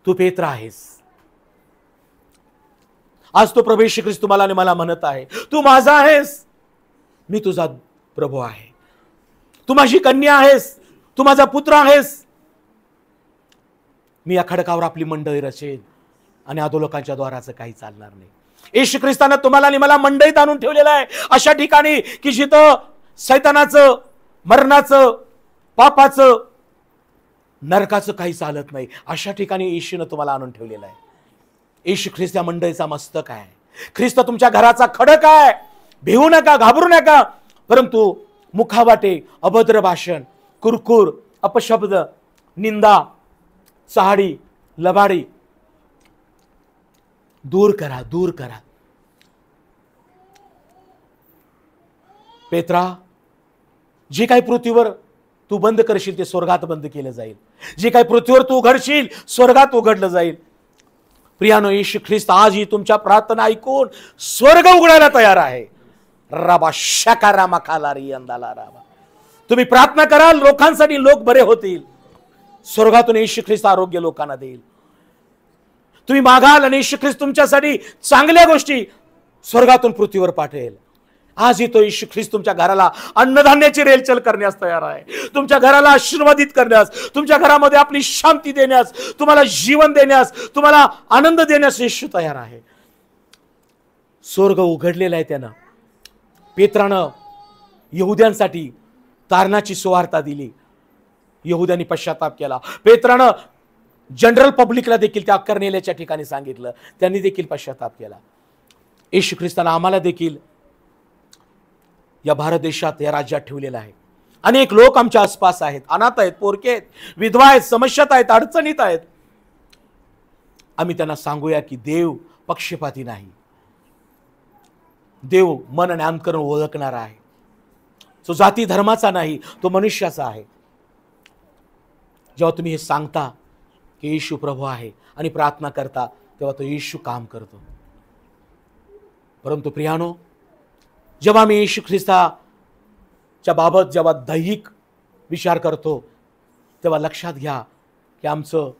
तू पेत्र आहेस. आज तो प्रभू येशू ख्रिस्त तुम्हाला आणि मला म्हणत आहे, तू माझा आहेस, मी तुझा प्रभू आहे. तू माझी कन्या आहेस, तू माझा पुत्र आहेस. मी या खडकावर आपली मंडळी रचेन आणि अधोलोकांच्या द्वाराचं काही चालणार नाही. येशू ख्रिस्तानं तुम्हाला आणि मला मंडळीत आणून ठेवलेलं आहे, अशा ठिकाणी की जिथं सैतानाचं, मरणाचं, पापाचं, नरकाचं काही चालत नाही. अशा ठिकाणी येशूनं तुम्हाला आणून ठेवलेलं आहे. येशू ख्रिस्त या मंडळीचा मस्तक आहे. ख्रिस्त तुमच्या घराचा खडक आहे. भिवू नका, घाबरू नका. परंतु मुखावाटे अभद्र भाषण, कुरकुर, अपशब्द, निंदा, चहाडी, लबाडी दूर करा, दूर करा. पेत्रा, जे काही पृथ्वीवर तू बंद करशील ते स्वर्गात बंद केलं जाईल. जे काही पृथ्वीवर तू उघडशील स्वर्गात उघडलं जाईल. प्रियानो, येशू ख्रिस्त आजही तुमच्या प्रार्थना ऐकून स्वर्ग उघडायला तयार आहे. राबा शकारामा खालारी अंदाला राबा. तुम्ही प्रार्थना कराल, लोकांसाठी लोक बरे होतील. स्वर्गातून येशू ख्रिस्त आरोग्य लोकांना देईल. तुम्ही मागाल आणि येशू ख्रिस्त तुमच्यासाठी चांगल्या गोष्टी स्वर्गातून पृथ्वीवर पाठवेल. आज तो येशू ख्रिस्त तुमच्या घराला अन्नधान्याची रेलचल करण्यास तयार आहे. तुमच्या घराला आशीर्वादित करण्यास, तुमच्या घरामध्ये आपली शांती देण्यास, तुम्हाला जीवन देण्यास, तुम्हाला आनंद देण्यास येशू तयार आहे. स्वर्ग उघडलेला आहे त्यानं. पेत्रानं यहुद्यांसाठी तारणाची सुवार्ता दिली. यहुद्यांनी पश्चाताप केला. पेत्रानं जनरल पब्लिकला देखील त्या कर्नेल्याच्या ठिकाणी सांगितलं. त्यांनी देखील पश्चाताप केला. येशू ख्रिस्तानं आम्हाला देखील या भारत देशात, या राज्यात ठेवलेलं आहे. अनेक लोक आमच्या आसपास आहेत, अनाथ आहेत, पोरके आहेत, विधवा आहेत, समस्यात आहेत, अडचणीत आहेत. आम्ही त्यांना सांगूया की देव पक्षपाती नाही. देव मन आणि अंतःकरण ओळखणारा आहे. तो जाती धर्माचा नाही, तो मनुष्याचा आहे. जेव्हा तुम्ही हे सांगता की येशू प्रभू आहे आणि प्रार्थना करता, तेव्हा तो येशू काम करतो. परंतु प्रियानो, जेव्हा मी येशू ख्रिस्ताच्या बाबत जेव्हा दैहिक विचार करतो, तेव्हा लक्षात घ्या की आमचं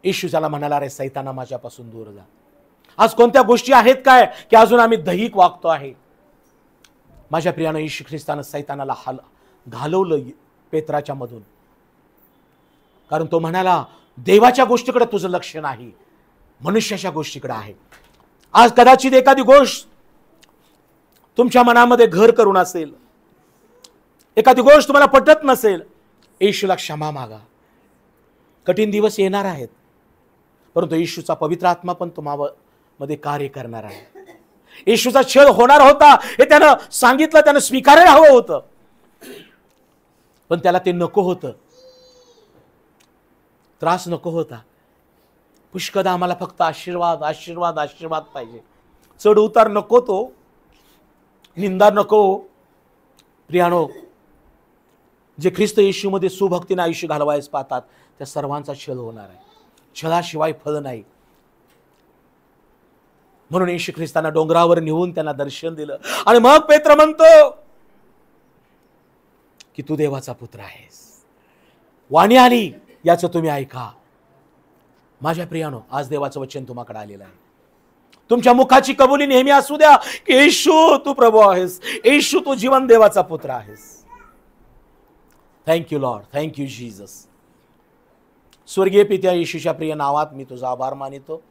येशू ज्याला म्हणाला, रे सैताना माझ्यापासून दूर जा. आज कोणत्या गोष्टी आहेत काय की अजून आम्ही दैहिक वागतो आहे. माझ्या प्रियानं येशू ख्रिस्तानं सैतानाला घालवलं पेत्राच्या मधून. कारण तो म्हणाला, देवाच्या गोष्टीकडे तुझं लक्ष नाही, मनुष्याच्या गोष्टीकडे आहे. आज कदाचित एखादी गोष्ट तुमच्या मनामध्ये घर करून असेल, एखादी गोष्ट तुम्हाला पटत नसेल, येशूला क्षमा मागा. कठीण दिवस येणार आहेत, परंतु येशूचा पवित्र आत्मा पण तुम्हाला कार्य करणार आहे. येशूचा छळ होणार होता हे त्यानं सांगितलं, त्यानं स्वीकारायला हवं होतं, पण त्याला ते नको होतं. त्रास नको होता. पुष्कदा आम्हाला फक्त आशीर्वाद आशीर्वाद आशीर्वाद पाहिजे. चढ उतार नको, तो निंदा नको. प्रियानो, जे ख्रिस्त येशूमध्ये सुभक्तीने आयुष्य घालवायच पाहतात, त्या सर्वांचा छळ होणार आहे. छळाशिवाय फळ नाही. म्हणून येशू ख्रिस्तांना डोंगरावर नेऊन त्यांना दर्शन दिलं आणि मग पेत्र म्हणतो की तू देवाचा पुत्र आहेस. वाणी आली, याचं तुम्ही ऐका. माझ्या प्रियानो, आज देवाचं वचन तुम्हाकडे आलेलं आहे. तुमच्या मुखाची कबुली नेहमी असू द्या की येशू तू प्रभू आहेस, येशू तू जीवन देवाचा पुत्र आहेस. Thank you Lord, thank you Jesus. स्वर्गीय पित्या, येशूच्या प्रिय नावात मी तुझा आभार मानितो.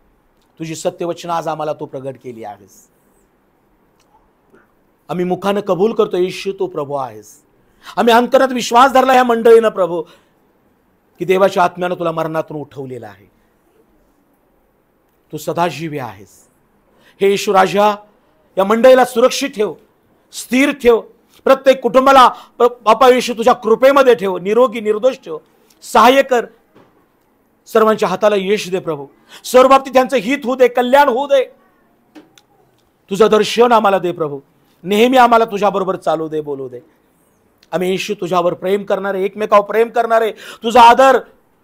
तुझी सत्यवचन आज आम्हाला तू प्रगट केली आहेस. आम्ही मुखानं कबूल करतो, येशू तू प्रभू आहेस. आम्ही अंतरात विश्वास धरला या मंडळीनं प्रभू की देवाच्या आत्म्यानं तुला मरणातून उठवलेलं आहे. तू सदाजीवी आहेस. हे येशू राजा, या मंडळीला सुरक्षित ठेव, स्थिर ठेव. प्रत्येक कुटुंबाला बापा येशू तुझ्या कृपेमध्ये ठेव, निरोगी निर्दोष ठेव, सहाय्य कर. सर्वांच्या हाताला यश दे प्रभू. सर्व बाबतीत त्यांचं हित होऊ दे, कल्याण होऊ दे. तुझं दर्शन आम्हाला दे प्रभू. नेहमी आम्हाला तुझ्याबरोबर चालू दे, बोलू दे. आम्ही येशू तुझ्यावर प्रेम करणारे, एकमेकावर प्रेम करणारे, तुझा आदर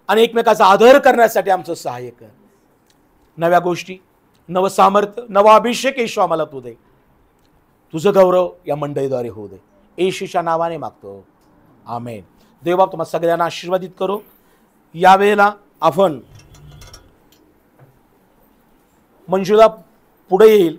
आणि एकमेकाचा आदर करण्यासाठी आमचं सहाय्य कर. नव्या गोष्टी, नवं सामर्थ्य, नवा अभिषेक येशू आम्हाला तू दे. तुझं गौरव या मंडळीद्वारे होऊ दे. येशूच्या नावाने मागतो, आमेन. देवबाप तुम्हाला सगळ्यांना आशीर्वादित करो. यावेळेला आपण मंजुळा पुढे येईल.